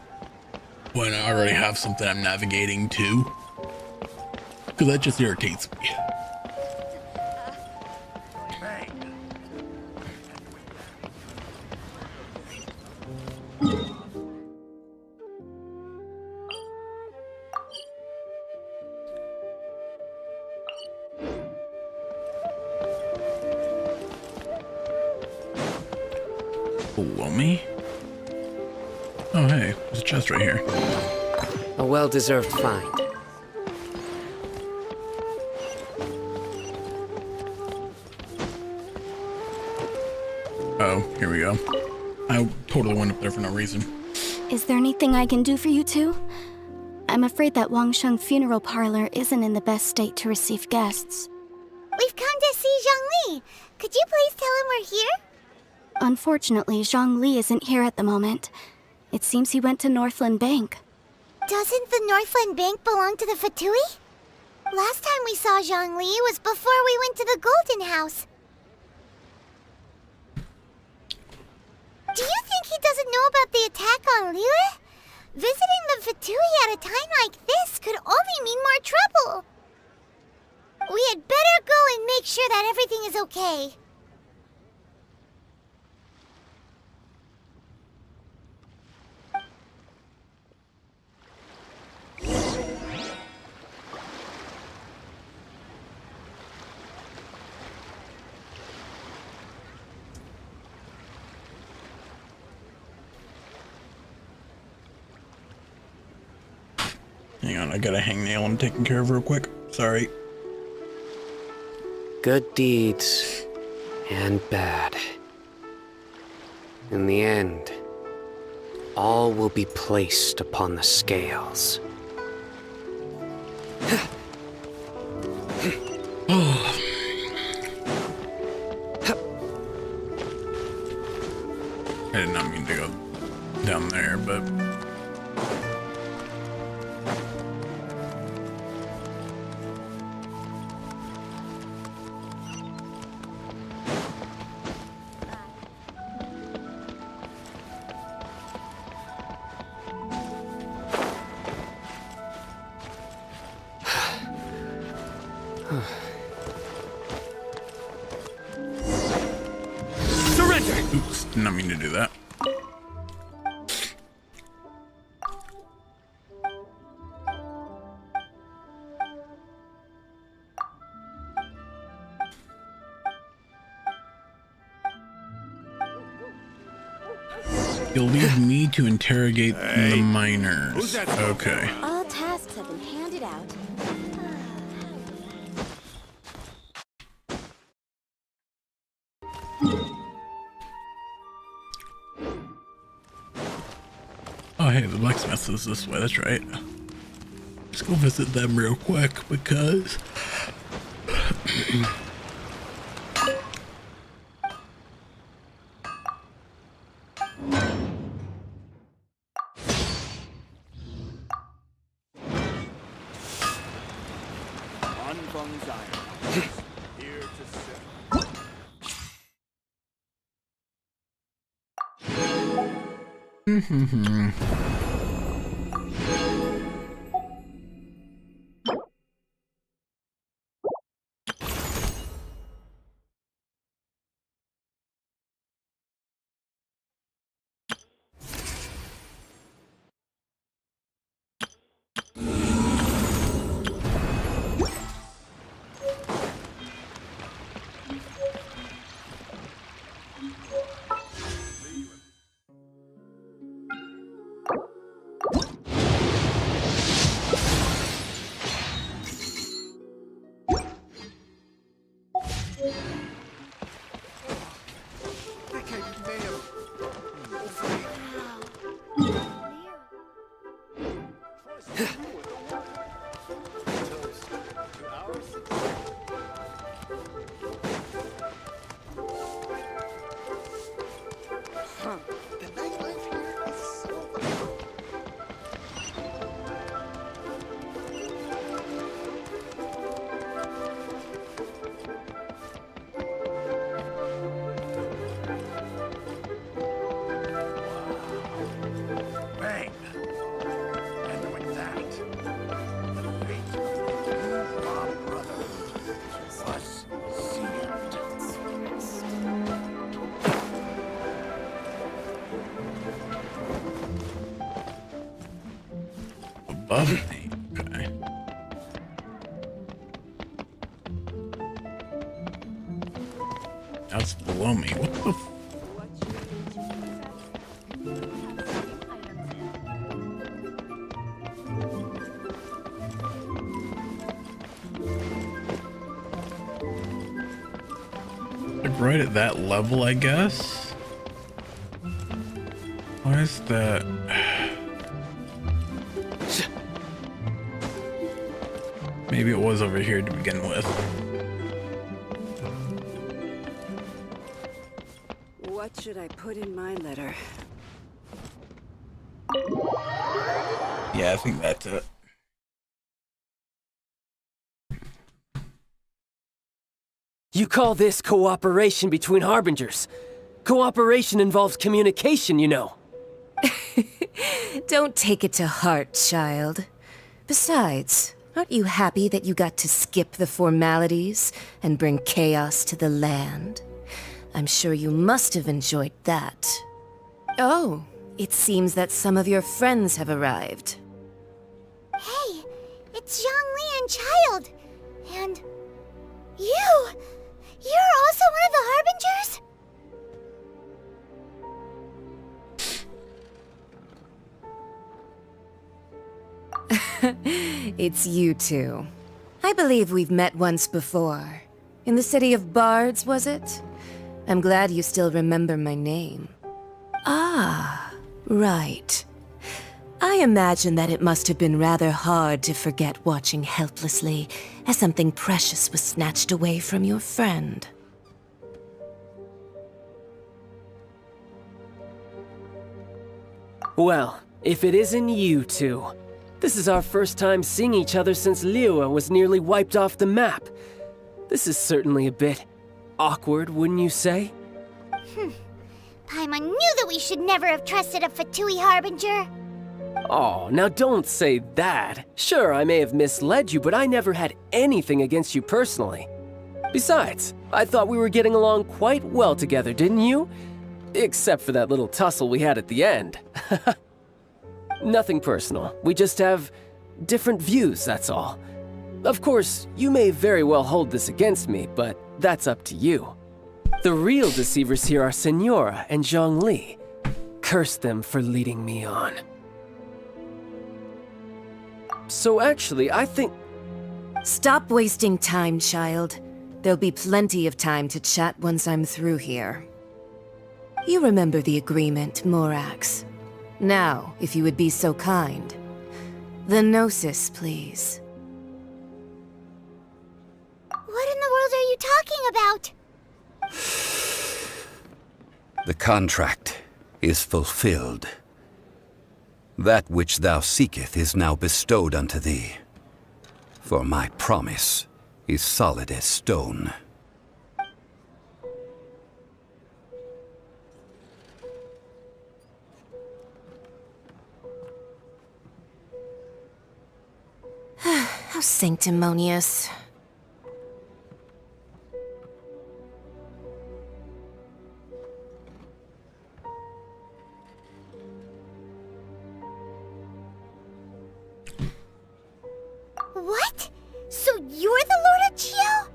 when I already have something I'm navigating to. Because that just irritates me. Me? Oh, hey, there's a chest right here. A well-deserved find. Oh, here we go. I totally went up there for no reason. Is there anything I can do for you two? I'm afraid that Wangsheng Funeral Parlor isn't in the best state to receive guests. We've come to see Zhongli. Could you please tell him we're here? Unfortunately, Zhongli isn't here at the moment. It seems he went to Northland Bank. Doesn't the Northland Bank belong to the Fatui? Last time we saw Zhongli was before we went to the Golden House. Do you think he doesn't know about the attack on Liyue? Visiting the Fatui at a time like this could only mean more trouble. We had better go and make sure that everything is okay. Hang on, I got a hangnail I'm taking care of real quick. Sorry. Good deeds and bad. In the end, all will be placed upon the scales. I did not mean to go down there, but... Surrender! Oops, did not mean to do that. You'll leave me to interrogate the miners. Okay. All tasks have been handed out. Oh, hey, the blacksmith is this way. That's right. Let's go visit them real quick because... Here to sit. Above me. Okay. That's below me. What the f... Like right at that level, I guess? Why is that? Maybe it was over here to begin with. What should I put in my letter? Yeah, I think that's it. You call this cooperation between Harbingers? Cooperation involves communication, you know. Don't take it to heart, child. Besides, aren't you happy that you got to skip the formalities and bring chaos to the land? I'm sure you must have enjoyed that. Oh, it seems that some of your friends have arrived. Hey, it's Zhongli and Child. And you! You're also one of the Harbingers? It's you two. I believe we've met once before. In the city of Bards, was it? I'm glad you still remember my name. Ah, right. I imagine that it must have been rather hard to forget watching helplessly as something precious was snatched away from your friend. Well, if it isn't you two. This is our first time seeing each other since Liyue was nearly wiped off the map. This is certainly a bit awkward, wouldn't you say? Paimon knew that we should never have trusted a Fatui Harbinger. Oh, now don't say that. Sure, I may have misled you, but I never had anything against you personally. Besides, I thought we were getting along quite well together, didn't you? Except for that little tussle we had at the end. Nothing personal. We just have different views, that's all. Of course, you may very well hold this against me, but that's up to you. The real deceivers here are Senora and Zhongli. Curse them for leading me on. So actually, I think... Stop wasting time, child. There'll be plenty of time to chat once I'm through here. You remember the agreement, Morax. Now, if you would be so kind. The Gnosis, please. What in the world are you talking about? The contract is fulfilled. That which thou seeketh is now bestowed unto thee. For my promise is solid as stone. How sanctimonious. What? So you're the Lord of Chio?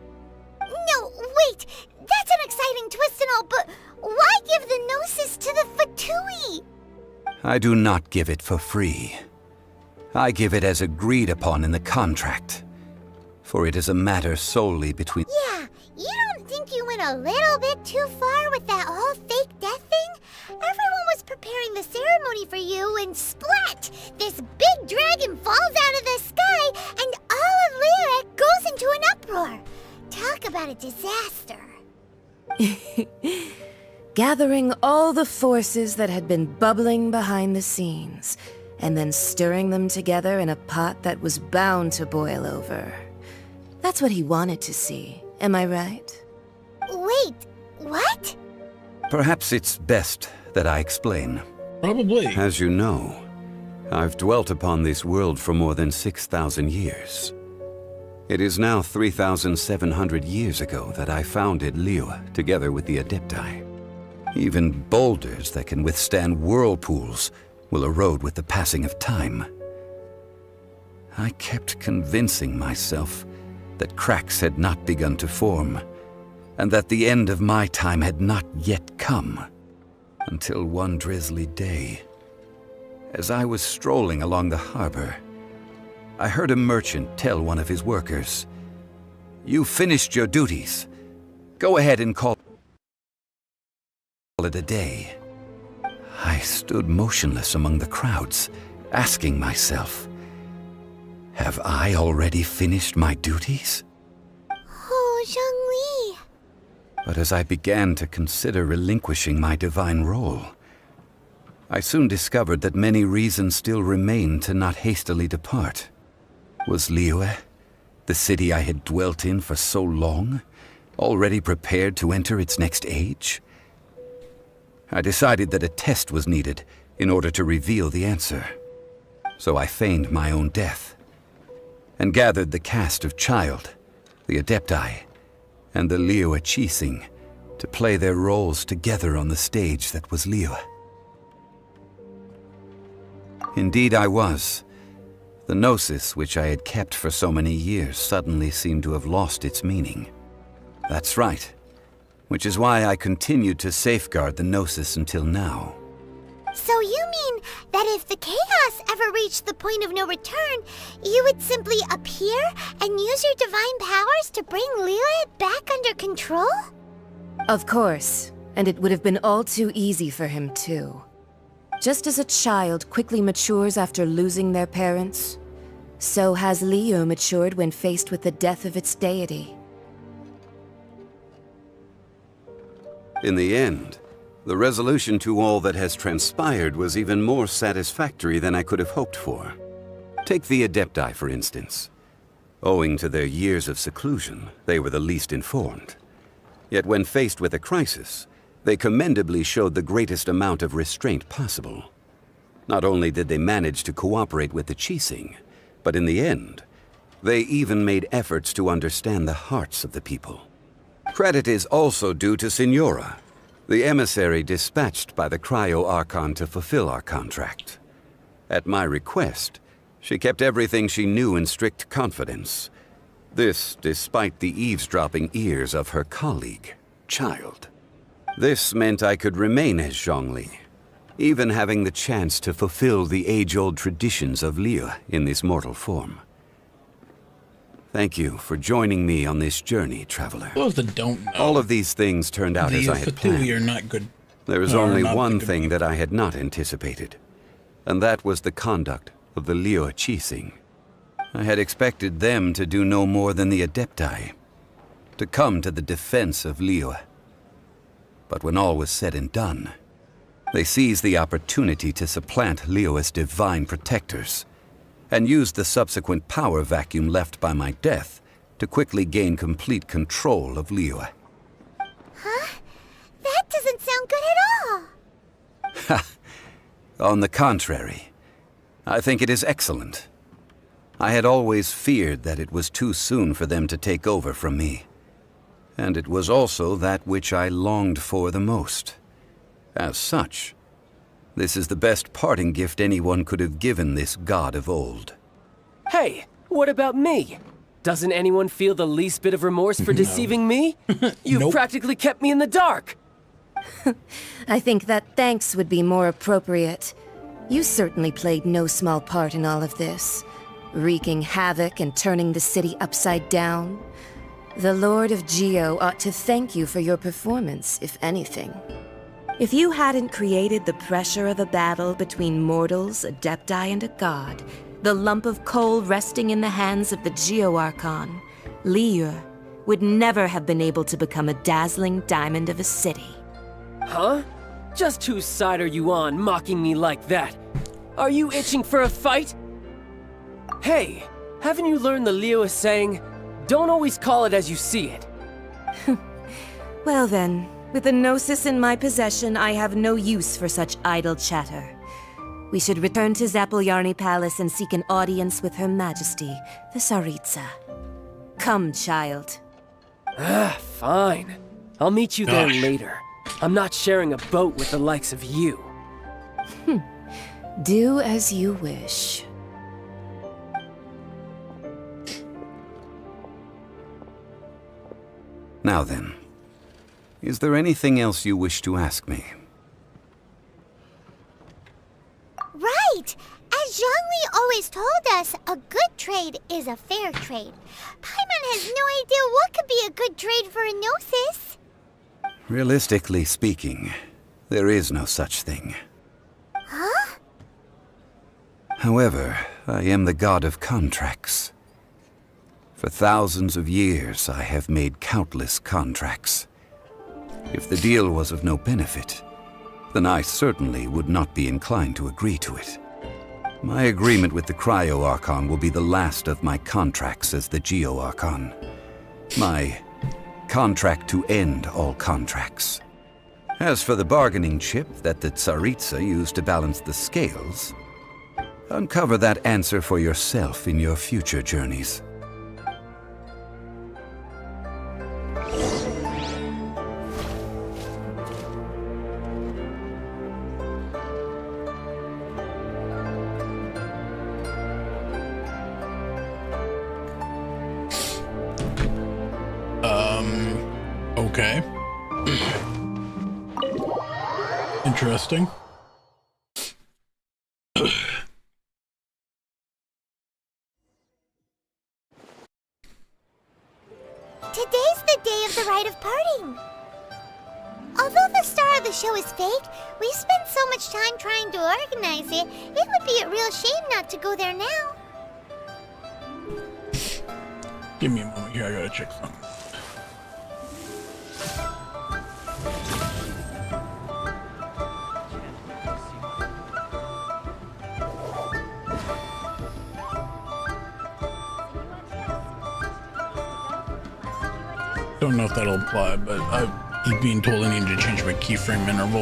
No, wait. That's an exciting twist and all, but why give the Gnosis to the Fatui? I do not give it for free. I give it as agreed upon in the contract. For it is a matter solely between... Yeah, you don't think you went a little bit too far with that whole fake death thing? Everyone was preparing the ceremony for you, and splat! This big dragon falls out of the sky, and all of Lyric goes into an uproar. Talk about a disaster. Gathering all the forces that had been bubbling behind the scenes, and then stirring them together in a pot that was bound to boil over. That's what he wanted to see, am I right? Wait, what? Perhaps it's best that I explain. Probably. As you know, I've dwelt upon this world for more than 6,000 years. It is now 3,700 years ago that I founded Liyue together with the Adepti. Even boulders that can withstand whirlpools will erode with the passing of time. I kept convincing myself that cracks had not begun to form, and that the end of my time had not yet come. Until one drizzly day, as I was strolling along the harbor, I heard a merchant tell one of his workers, "You finished your duties. Go ahead and call it a day." I stood motionless among the crowds, asking myself, Have I already finished my duties? Oh, Zhongli. But as I began to consider relinquishing my divine role, I soon discovered that many reasons still remained to not hastily depart. Was Liyue, the city I had dwelt in for so long, already prepared to enter its next age? I decided that a test was needed in order to reveal the answer. So I feigned my own death, and gathered the cast of Child, the Adepti, and the Liyue Qixing to play their roles together on the stage that was Liyue. Indeed I was. The Gnosis, which I had kept for so many years, suddenly seemed to have lost its meaning. That's right, which is why I continued to safeguard the Gnosis until now. So you mean that if the chaos ever reached the point of no return, you would simply appear and use your divine powers to bring Liyue back under control? Of course, and it would have been all too easy for him too. Just as a child quickly matures after losing their parents, so has Liyue matured when faced with the death of its deity. In the end, the resolution to all that has transpired was even more satisfactory than I could have hoped for. Take the Adepti, for instance. Owing to their years of seclusion, they were the least informed. Yet when faced with a crisis, they commendably showed the greatest amount of restraint possible. Not only did they manage to cooperate with the Qixing, but in the end, they even made efforts to understand the hearts of the people. Credit is also due to Signora, the emissary dispatched by the Cryo-Archon to fulfill our contract. At my request, she kept everything she knew in strict confidence. This despite the eavesdropping ears of her colleague, Child. This meant I could remain as Zhongli, even having the chance to fulfill the age-old traditions of Liyue in this mortal form. Thank you for joining me on this journey, traveler. Those that don't know, all of these things turned out as I had planned. are not good. There was only one thing that I had not anticipated, and that was the conduct of the Liyue Qixing. I had expected them to do no more than the Adepti, to come to the defense of Liyue. But when all was said and done, they seized the opportunity to supplant Liyue's divine protectors, and used the subsequent power vacuum left by my death to quickly gain complete control of Liyue. Huh? That doesn't sound good at all! Ha! On the contrary, I think it is excellent. I had always feared that it was too soon for them to take over from me. And it was also that which I longed for the most. As such, this is the best parting gift anyone could have given this god of old. Hey, what about me? Doesn't anyone feel the least bit of remorse for deceiving me? You practically kept me in the dark! I think that thanks would be more appropriate. You certainly played no small part in all of this, wreaking havoc and turning the city upside down. The Lord of Geo ought to thank you for your performance, if anything. If you hadn't created the pressure of a battle between mortals, Adepti, and a god, the lump of coal resting in the hands of the Geo-Archon, Liyue would never have been able to become a dazzling diamond of a city. Huh? Just whose side are you on, mocking me like that? Are you itching for a fight? Hey, haven't you learned the Liyue saying, don't always call it as you see it? Well then, with the Gnosis in my possession, I have no use for such idle chatter. We should return to Zapoljarny Palace and seek an audience with Her Majesty, the Tsaritsa. Come, child. Fine. I'll meet you there later. I'm not sharing a boat with the likes of you. Do as you wish. Now then, is there anything else you wish to ask me? Right! As Zhongli always told us, a good trade is a fair trade. Paimon has no idea what could be a good trade for a Gnosis. Realistically speaking, there is no such thing. Huh? However, I am the god of contracts. For thousands of years, I have made countless contracts. If the deal was of no benefit, then I certainly would not be inclined to agree to it. My agreement with the Cryo-Archon will be the last of my contracts as the Geo-Archon. My contract to end all contracts. As for the bargaining chip that the Tsaritsa used to balance the scales, uncover that answer for yourself in your future journeys. Okay. Interesting. Today's the day of the rite of parting. Although the star of the show is fake, we've spent so much time trying to organize it, it would be a real shame not to go there now. Give me a moment here, I gotta check something. Don't know if that'll apply, but I keep being told I need to change my keyframe interval.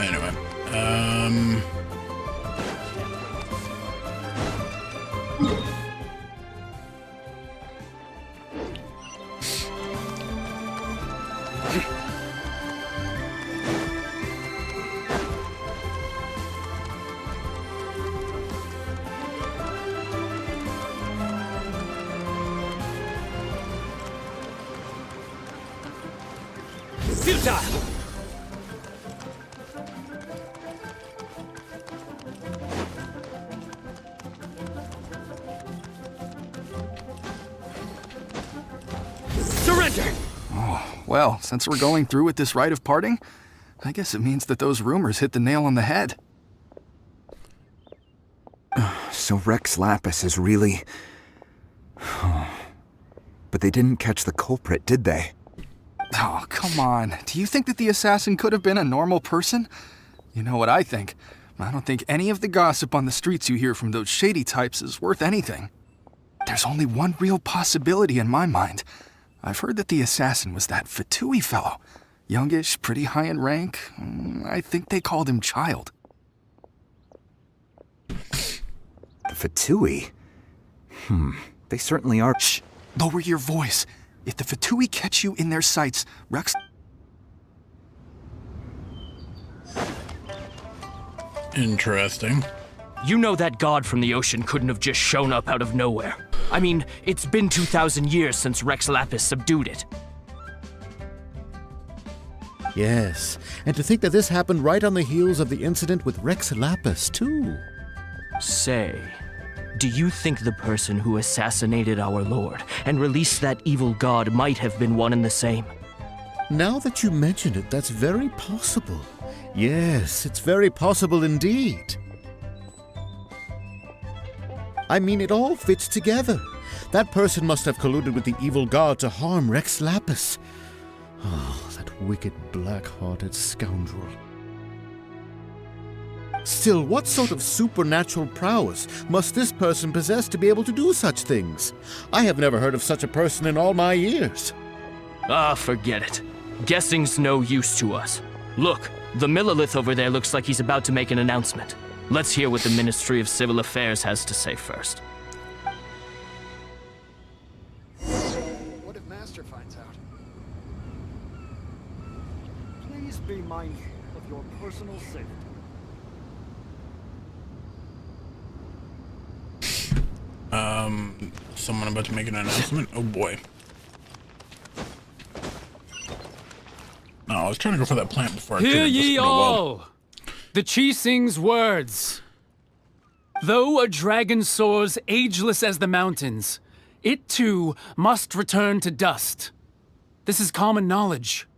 Anyway, Futile! Surrender! Oh, well, since we're going through with this rite of parting, I guess it means that those rumors hit the nail on the head. So Rex Lapis is really... But they didn't catch the culprit, did they? Oh, come on. Do you think that the assassin could have been a normal person? You know what I think. I don't think any of the gossip on the streets you hear from those shady types is worth anything. There's only one real possibility in my mind. I've heard that the assassin was that Fatui fellow. Youngish, pretty high in rank. I think they called him Child. The Fatui? They certainly are... Shh! Lower your voice. If the Fatui catch you in their sights, Rex... interesting. You know that god from the ocean couldn't have just shown up out of nowhere. I mean, it's been 2,000 years since Rex Lapis subdued it. Yes, and to think that this happened right on the heels of the incident with Rex Lapis, too. Say, do you think the person who assassinated our lord and released that evil god might have been one and the same? Now that you mention it, that's very possible. Yes, it's very possible indeed. I mean, it all fits together. That person must have colluded with the evil god to harm Rex Lapis. Oh, that wicked, black-hearted scoundrel. Still, what sort of supernatural prowess must this person possess to be able to do such things? I have never heard of such a person in all my years. Ah, forget it. Guessing's no use to us. Look, the Millilith over there looks like he's about to make an announcement. Let's hear what the Ministry of Civil Affairs has to say first. What if Master finds out? Please be mindful of your personal safety. Someone about to make an announcement? Oh boy. No, I was trying to go for that plant before I could. Hear ye all! The Chising's words. Though a dragon soars ageless as the mountains, it too must return to dust. This is common knowledge.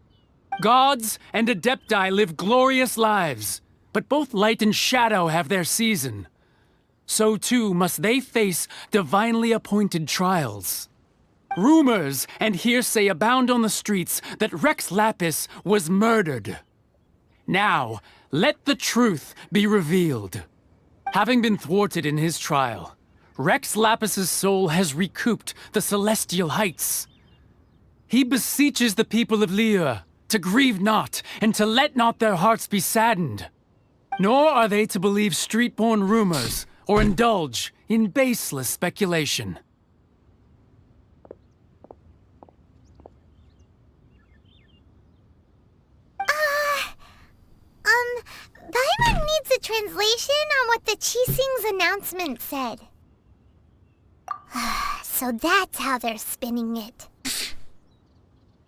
Gods and Adepti live glorious lives, but both light and shadow have their season. So too must they face divinely appointed trials. Rumors and hearsay abound on the streets that Rex Lapis was murdered. Now, let the truth be revealed. Having been thwarted in his trial, Rex Lapis's soul has recouped the celestial heights. He beseeches the people of Liyue to grieve not and to let not their hearts be saddened. Nor are they to believe street-born rumors or indulge in baseless speculation. Paimon needs a translation on what the Qixing's announcement said. So that's how they're spinning it.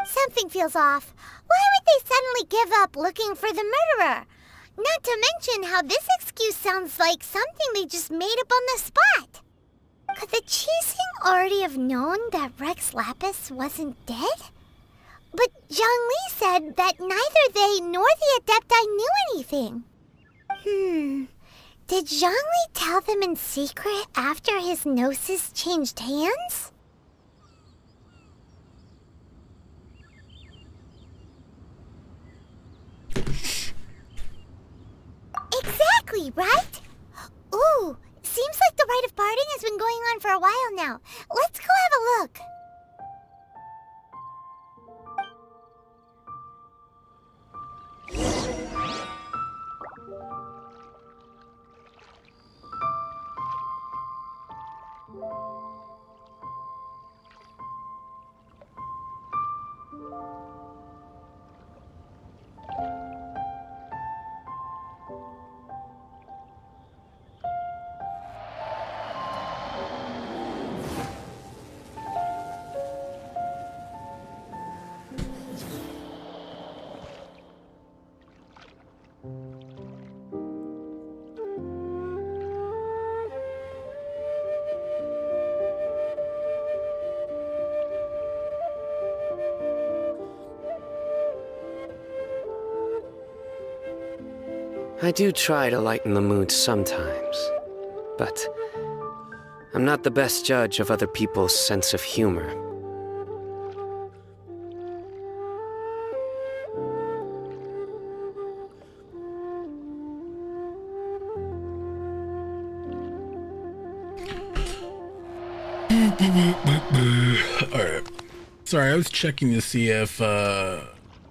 Something feels off. Why would they suddenly give up looking for the murderer? Not to mention how this excuse sounds like something they just made up on the spot. Could the Qixing already have known that Rex Lapis wasn't dead? But Zhongli said that neither they nor the Adepti knew anything. Did Zhongli tell them in secret after his gnosis changed hands? Exactly, right? Ooh, seems like the rite of parting has been going on for a while now. Let's go have a look. I do try to lighten the mood sometimes, but I'm not the best judge of other people's sense of humor. Alright. Sorry, I was checking to see if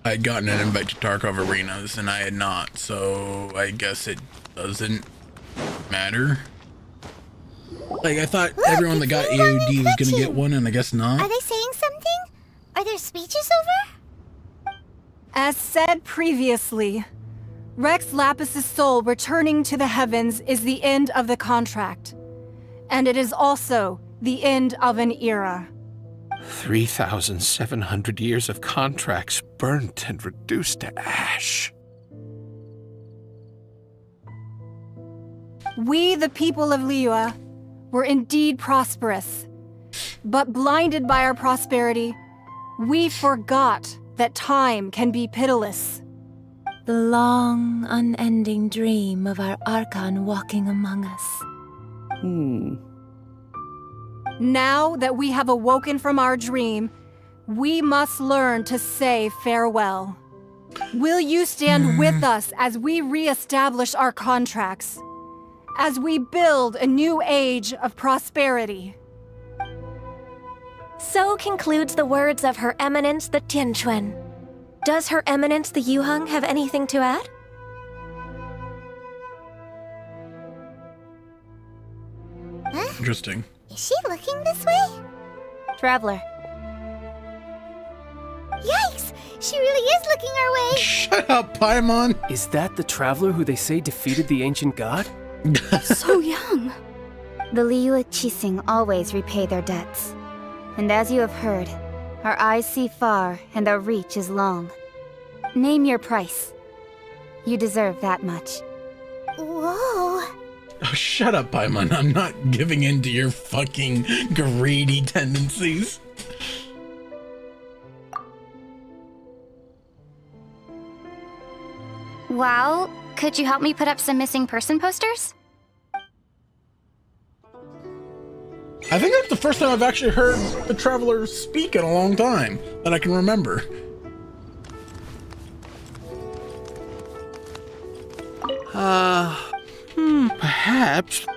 I'd gotten an invite to Tarkov Arenas, and I had not, so I guess it doesn't matter. Like, I thought everyone that got AOD was gonna get one, and I guess not. Are they saying something? Are their speeches over? As said previously, Rex Lapis's soul returning to the heavens is the end of the contract. And it is also the end of an era. 3,700 years of contracts burnt and reduced to ash. We, the people of Liyue, were indeed prosperous. But blinded by our prosperity, we forgot that time can be pitiless. The long, unending dream of our Archon walking among us. Now that we have awoken from our dream, we must learn to say farewell. Will you stand with us as we re-establish our contracts? As we build a new age of prosperity? So concludes the words of Her Eminence the Tianquan. Does Her Eminence the Yuheng have anything to add? Interesting. Is she looking this way? Traveler. Yikes! She really is looking our way! Shut up, Paimon! Is that the traveler who they say defeated the ancient god? So young. The Liyue Qixing always repay their debts. And as you have heard, our eyes see far and our reach is long. Name your price. You deserve that much. Whoa! Oh, shut up, Paimon. I'm not giving in to your fucking greedy tendencies. Well, could you help me put up some missing person posters? I think that's the first time I've actually heard the Traveler speak in a long time that I can remember. Perhaps.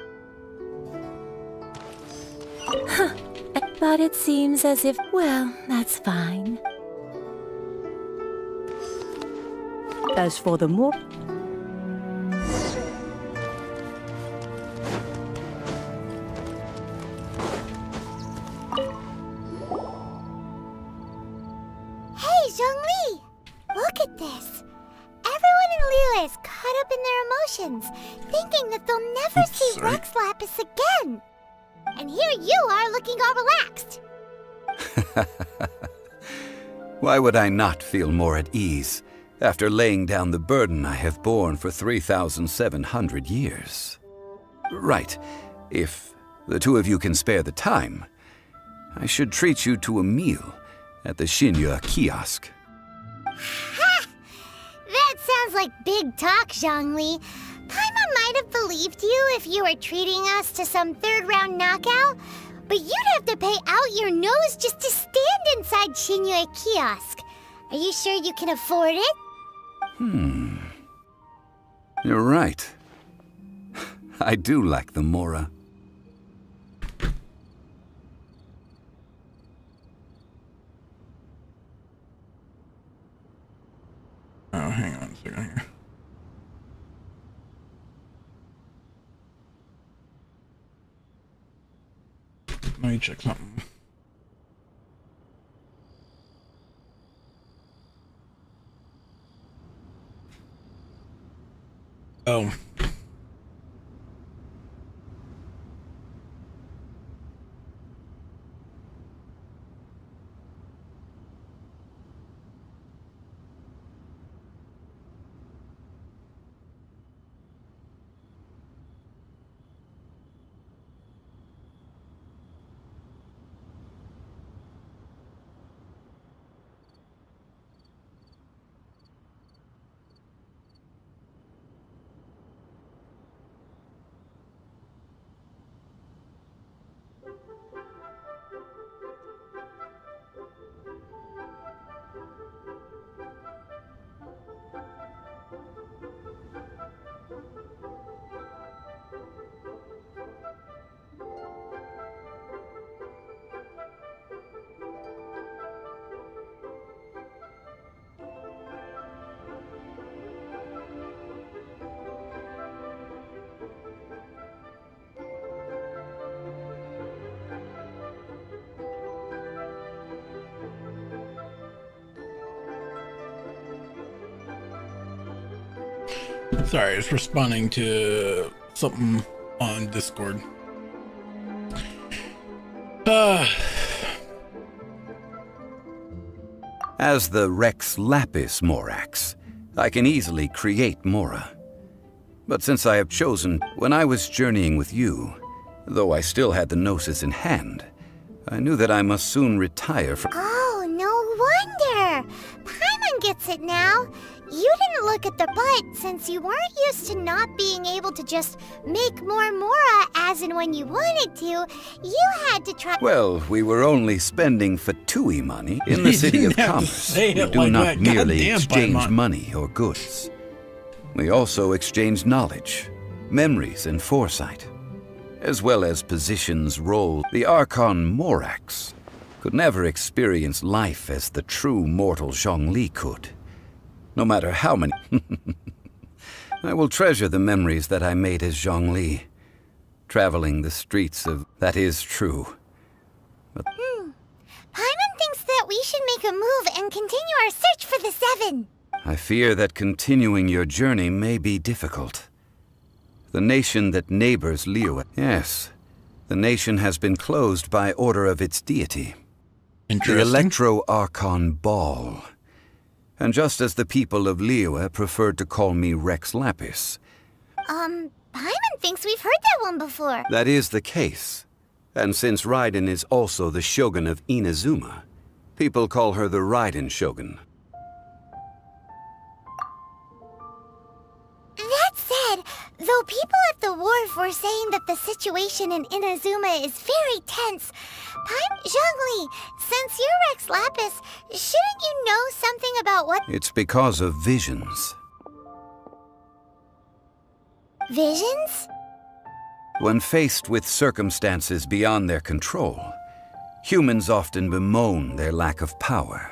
But it seems as if, well, that's fine. As for the more... Hey, Zhongli! Look at this. Everyone in Liyue is caught up in their emotions, thinking that they'll never see Rex Lapis again. And here you are looking all relaxed. Why would I not feel more at ease after laying down the burden I have borne for 3,700 years? Right. If the two of you can spare the time, I should treat you to a meal at the Shinya kiosk. Ha! That sounds like big talk, Zhongli. Paimon might have believed you if you were treating us to some third-round knockout, but you'd have to pay out your nose just to stand inside Shinya kiosk. Are you sure you can afford it? You're right. I do like the Mora. Oh, hang on a second here. Let me check something. Oh. Sorry, I was responding to something on Discord. As the Rex Lapis Morax, I can easily create Mora. But since I have chosen, when I was journeying with you, though I still had the Gnosis in hand, I knew that I must soon retire from— Oh, no wonder! Paimon gets it now. You didn't look at the butt since you weren't used to not being able to just make more Mora as and when you wanted to. You had to try— Well, we were only spending Fatui money in the City of Commerce. We do not merely exchange money or goods. We also exchange knowledge, memories, and foresight, as well as positions, roles. The Archon Morax could never experience life as the true mortal Zhongli could. No matter how many. I will treasure the memories that I made as Zhongli, traveling the streets of— That is true. But Paimon thinks that we should make a move and continue our search for the Seven. I fear that continuing your journey may be difficult. The nation that neighbors Liyue— Yes, the nation has been closed by order of its deity, the Electro-Archon Ball. And just as the people of Liyue preferred to call me Rex Lapis. Paimon thinks we've heard that one before. That is the case. And since Raiden is also the Shogun of Inazuma, people call her the Raiden Shogun. Though people at the wharf were saying that the situation in Inazuma is very tense, Zhongli, since you're Rex Lapis, shouldn't you know something about what— It's because of visions. Visions? When faced with circumstances beyond their control, humans often bemoan their lack of power.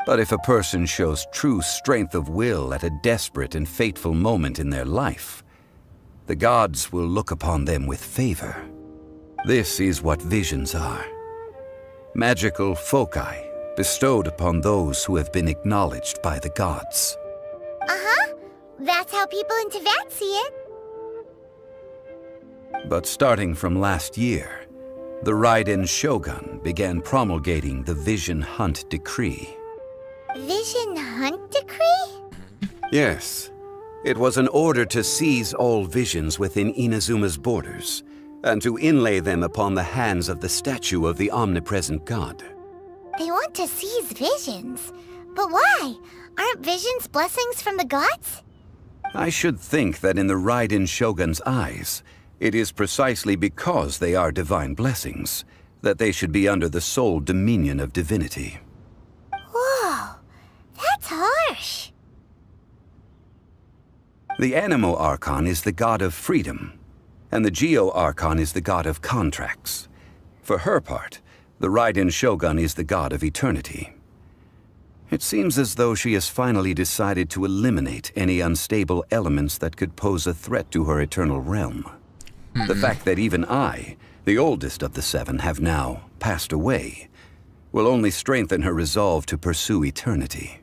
But if a person shows true strength of will at a desperate and fateful moment in their life, the gods will look upon them with favor. This is what visions are. Magical foci bestowed upon those who have been acknowledged by the gods. Uh-huh. That's how people in Teyvat see it. But starting from last year, the Raiden Shogun began promulgating the Vision Hunt Decree. Vision Hunt Decree? Yes. It was an order to seize all visions within Inazuma's borders, and to inlay them upon the hands of the statue of the omnipresent god. They want to seize visions. But why? Aren't visions blessings from the gods? I should think that in the Raiden Shogun's eyes, it is precisely because they are divine blessings that they should be under the sole dominion of divinity. Whoa, that's harsh. The Anemo Archon is the god of freedom, and the Geo Archon is the god of contracts. For her part, the Raiden Shogun is the god of eternity. It seems as though she has finally decided to eliminate any unstable elements that could pose a threat to her eternal realm. The fact that even I, the oldest of the seven, have now passed away, will only strengthen her resolve to pursue eternity.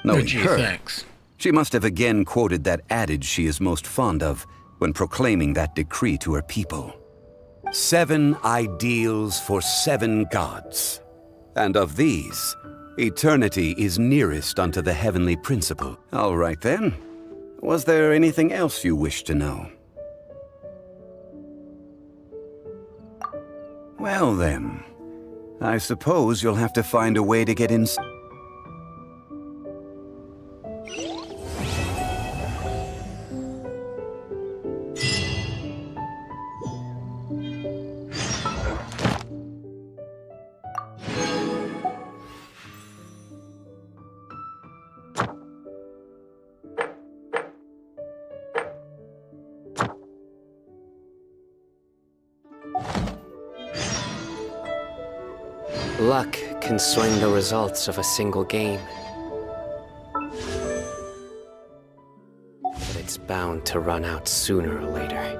Knowing her, thanks. She must have again quoted that adage she is most fond of when proclaiming that decree to her people. 7 ideals for 7 gods. And of these, eternity is nearest unto the heavenly principle. All right then. Was there anything else you wish to know? Well then, I suppose you'll have to find a way to get in. Luck can swing the results of a single game. But it's bound to run out sooner or later.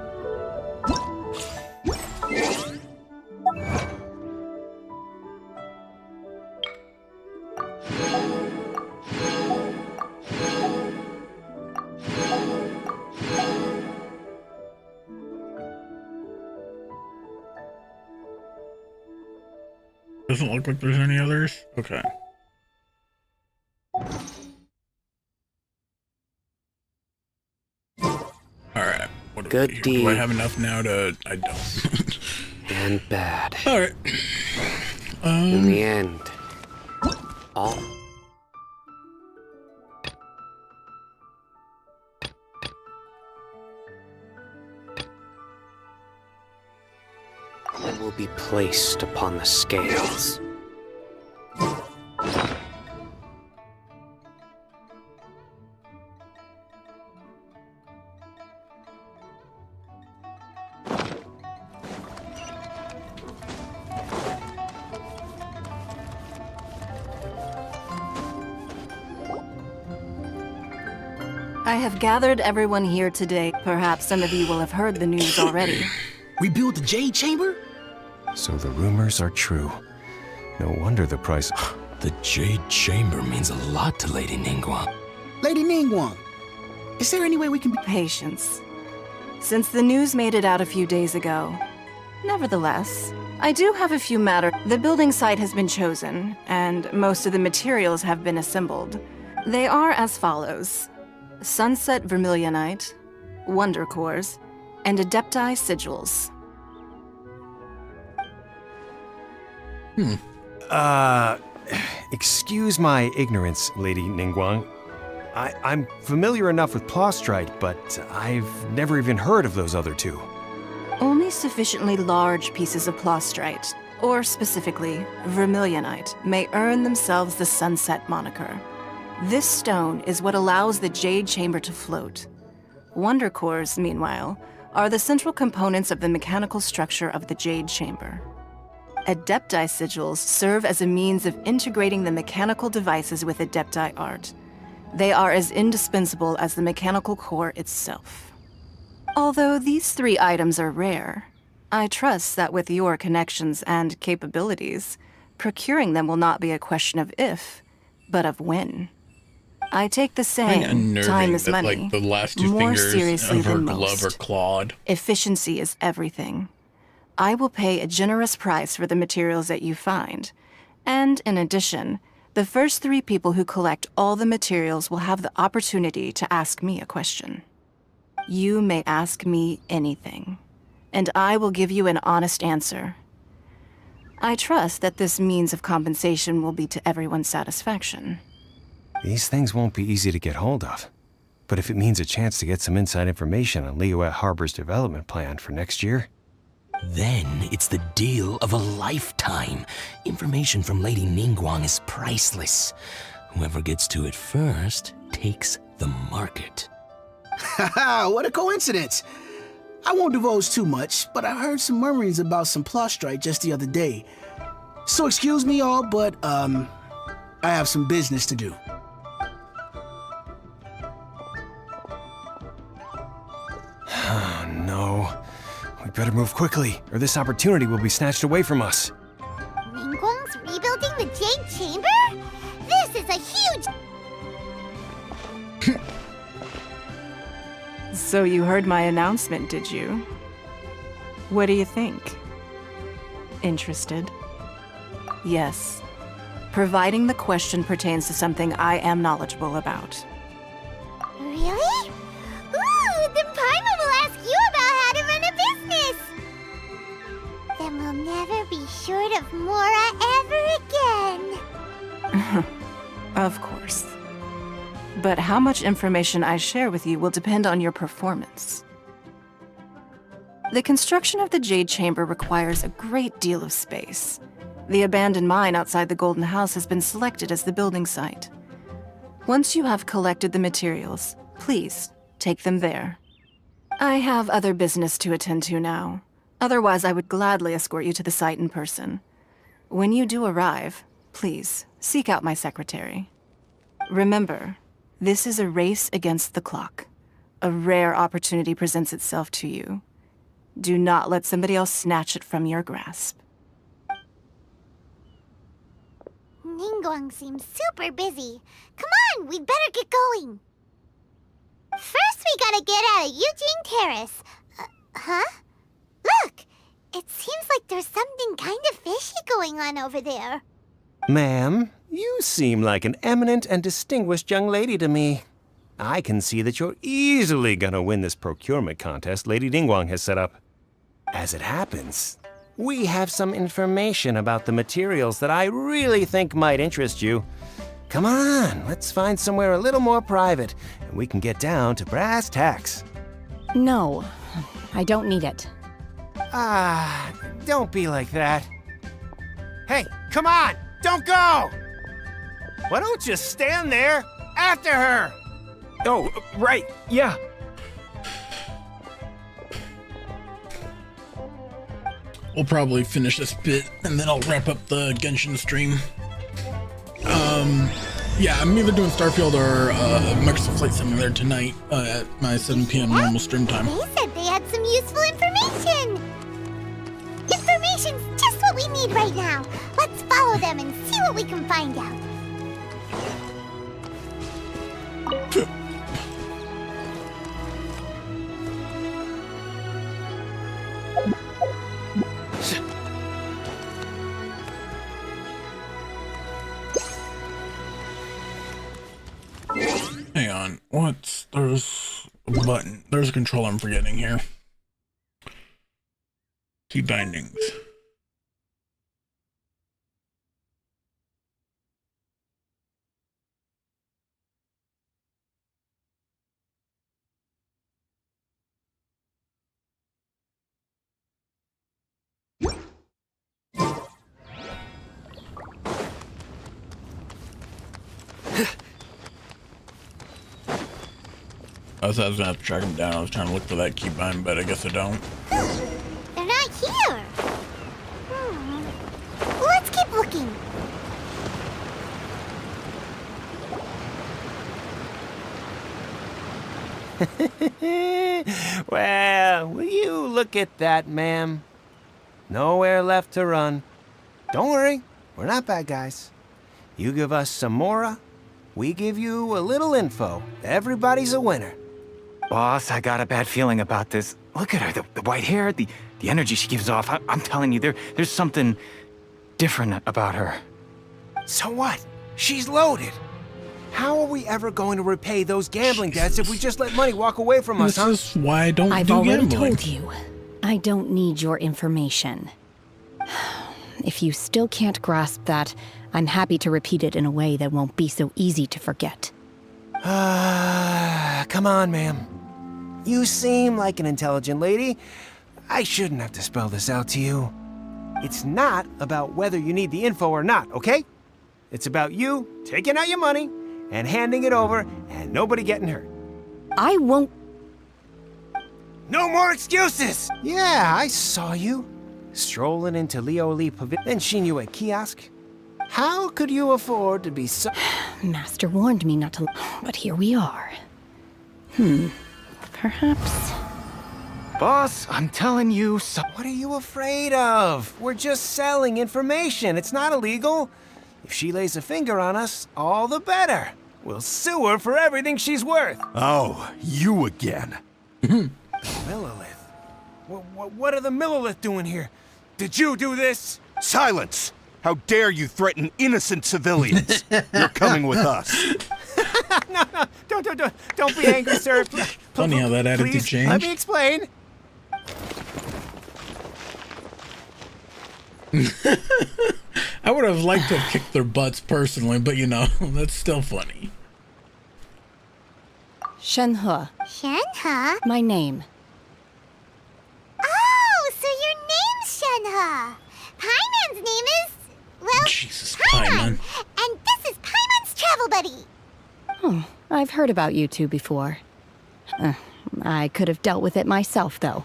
Doesn't look like there's any others. Okay. Alright. Good deed. Do I have enough now to... I don't. And bad. Alright. In the end, all... will be placed upon the scales. I have gathered everyone here today. Perhaps some of you will have heard the news already. We built the Jade Chamber? So the rumors are true. No wonder the price... The Jade Chamber means a lot to Lady Ningguang. Lady Ningguang, is there any way we can be... Patience. Since the news made it out a few days ago. Nevertheless, I do have a few matters. The building site has been chosen, and most of the materials have been assembled. They are as follows. Sunset Vermilionite, Wonder Cores, and Adepti Sigils. Excuse my ignorance, Lady Ningguang. I'm familiar enough with Plostrite, but I've never even heard of those other two. Only sufficiently large pieces of Plostrite, or specifically Vermilionite, may earn themselves the Sunset moniker. This stone is what allows the Jade Chamber to float. Wonder cores, meanwhile, are the central components of the mechanical structure of the Jade Chamber. Adepti sigils serve as a means of integrating the mechanical devices with Adepti art. They are as indispensable as the mechanical core itself. Although these 3 items are rare, I trust that with your connections and capabilities, procuring them will not be a question of if, but of when. I take the saying, time is money, like, the last 2 more fingers seriously of her than glove most. are clawed. Efficiency is everything. I will pay a generous price for the materials that you find. And in addition, the first 3 people who collect all the materials will have the opportunity to ask me a question. You may ask me anything, and I will give you an honest answer. I trust that this means of compensation will be to everyone's satisfaction. These things won't be easy to get hold of. But if it means a chance to get some inside information on Liyuet Harbor's development plan for next year... Then it's the deal of a lifetime. Information from Lady Ningguang is priceless. Whoever gets to it first takes the market. Haha, what a coincidence! I won't divulge too much, but I heard some murmurings about some Plostrite just the other day. So excuse me all, but, I have some business to do. Oh, no. We better move quickly, or this opportunity will be snatched away from us. Ningguang's rebuilding the Jade Chamber? This is a huge... So you heard my announcement, did you? What do you think? Interested? Yes. Providing the question pertains to something I am knowledgeable about. Really? Ooh, then Paimon will ask you about how to run a business! Then we'll never be short of Mora ever again. Of course. But how much information I share with you will depend on your performance. The construction of the Jade Chamber requires a great deal of space. The abandoned mine outside the Golden House has been selected as the building site. Once you have collected the materials, please take them there. I have other business to attend to now. Otherwise, I would gladly escort you to the site in person. When you do arrive, please seek out my secretary. Remember, this is a race against the clock. A rare opportunity presents itself to you. Do not let somebody else snatch it from your grasp. Ningguang seems super busy. Come on, we'd better get going. First, we gotta get out of Eugene Terrace. Huh? Look! It seems like there's something kind of fishy going on over there. Ma'am, you seem like an eminent and distinguished young lady to me. I can see that you're easily gonna win this procurement contest Lady Ningguang has set up. As it happens, we have some information about the materials that I really think might interest you. Come on, let's find somewhere a little more private, and we can get down to brass tacks. No, I don't need it. Ah, don't be like that. Hey, come on, don't go! Why don't you stand there after her? Oh, right, yeah. We'll probably finish this bit, and then I'll wrap up the Genshin stream. Yeah, I'm either doing Starfield or Microsoft Flight Simulator tonight at my 7 p.m. normal stream time. They said they had some useful information! Information's just what we need right now. Let's follow them and see what we can find out. Hang on, there's a button. There's a control I'm forgetting here. Key bindings. I was gonna have to track them down. I was trying to look for that keybind, but I guess I don't. They're not here. Let's keep looking. Well, will you look at that, ma'am? Nowhere left to run. Don't worry, we're not bad guys. You give us some mora, we give you a little info. Everybody's a winner. Boss, I got a bad feeling about this. Look at her, the white hair, the energy she gives off. I'm telling you, there's something different about her. So what? She's loaded. How are we ever going to repay those gambling debts if we just let money walk away from us, huh? This is why I don't I've do already gambling. told you. I don't need your information. If you still can't grasp that, I'm happy to repeat it in a way that won't be so easy to forget. Come on, ma'am. You seem like an intelligent lady. I shouldn't have to spell this out to you. It's not about whether you need the info or not, okay? It's about you taking out your money and handing it over and nobody getting hurt. I won't. No more excuses! Yeah, I saw you. Strolling into Leo Lee Pavilion, then seen you at kiosk. How could you afford to be so... Master warned me not to, but here we are. Perhaps... Boss, I'm telling you so... What are you afraid of? We're just selling information. It's not illegal. If she lays a finger on us, all the better. We'll sue her for everything she's worth. Oh, you again. Millilith? What are the Millilith doing here? Did you do this? Silence! How dare you threaten innocent civilians? You're coming with us. No, don't be angry, sir. Funny how that attitude Please, changed. let me explain. I would have liked to have kicked their butts personally, but you know, that's still funny. Shenhe. Shenhe? My name. Oh, so your name's Shenhe. Paimon's name is... Well, Jesus, Paimon. And this is Paimon's travel buddy. Oh, I've heard about you two before. I could have dealt with it myself, though.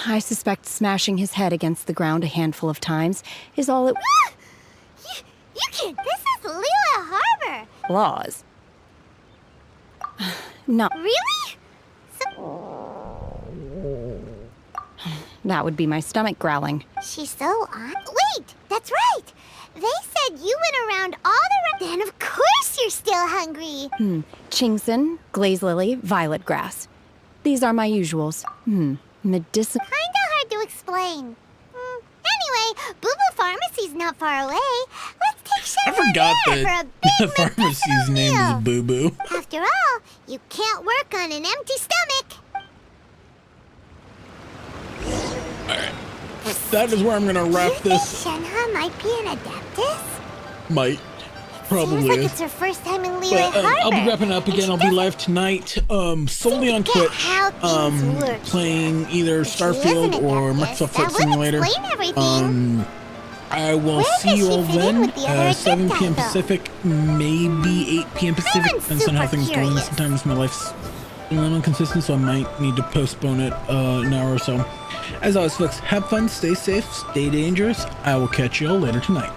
I suspect smashing his head against the ground a handful of times is all it... You kid, this is Lila Harbor. Laws. No. Really? That would be my stomach growling. She's so on... Wait, that's right. They said you went around all the... Then of course you're still hungry. Chingson, glaze lily, violet grass. These are my usuals. Medicinal... Kinda hard to explain. Anyway, Boo Boo Pharmacy's not far away. Let's take I Shenhe forgot there that for a the pharmacy's name is Boo Boo. After all, you can't work on an empty stomach. Alright. That is where I'm gonna wrap Do you this. think Shenhe might be an Adeptus? Might. Probably Seems like is. it's her first time in Lele But, Harbor. I'll be wrapping up again. I'll be live tonight, solely on Twitch, playing either Starfield or Microsoft Flight Simulator. I will see you all then, 7 p.m. Pacific, maybe 8 p.m. Pacific, depends on how things go. And sometimes my life's a little inconsistent, so I might need to postpone it an hour or so. As always, folks, have fun, stay safe, stay dangerous. I will catch you all later tonight.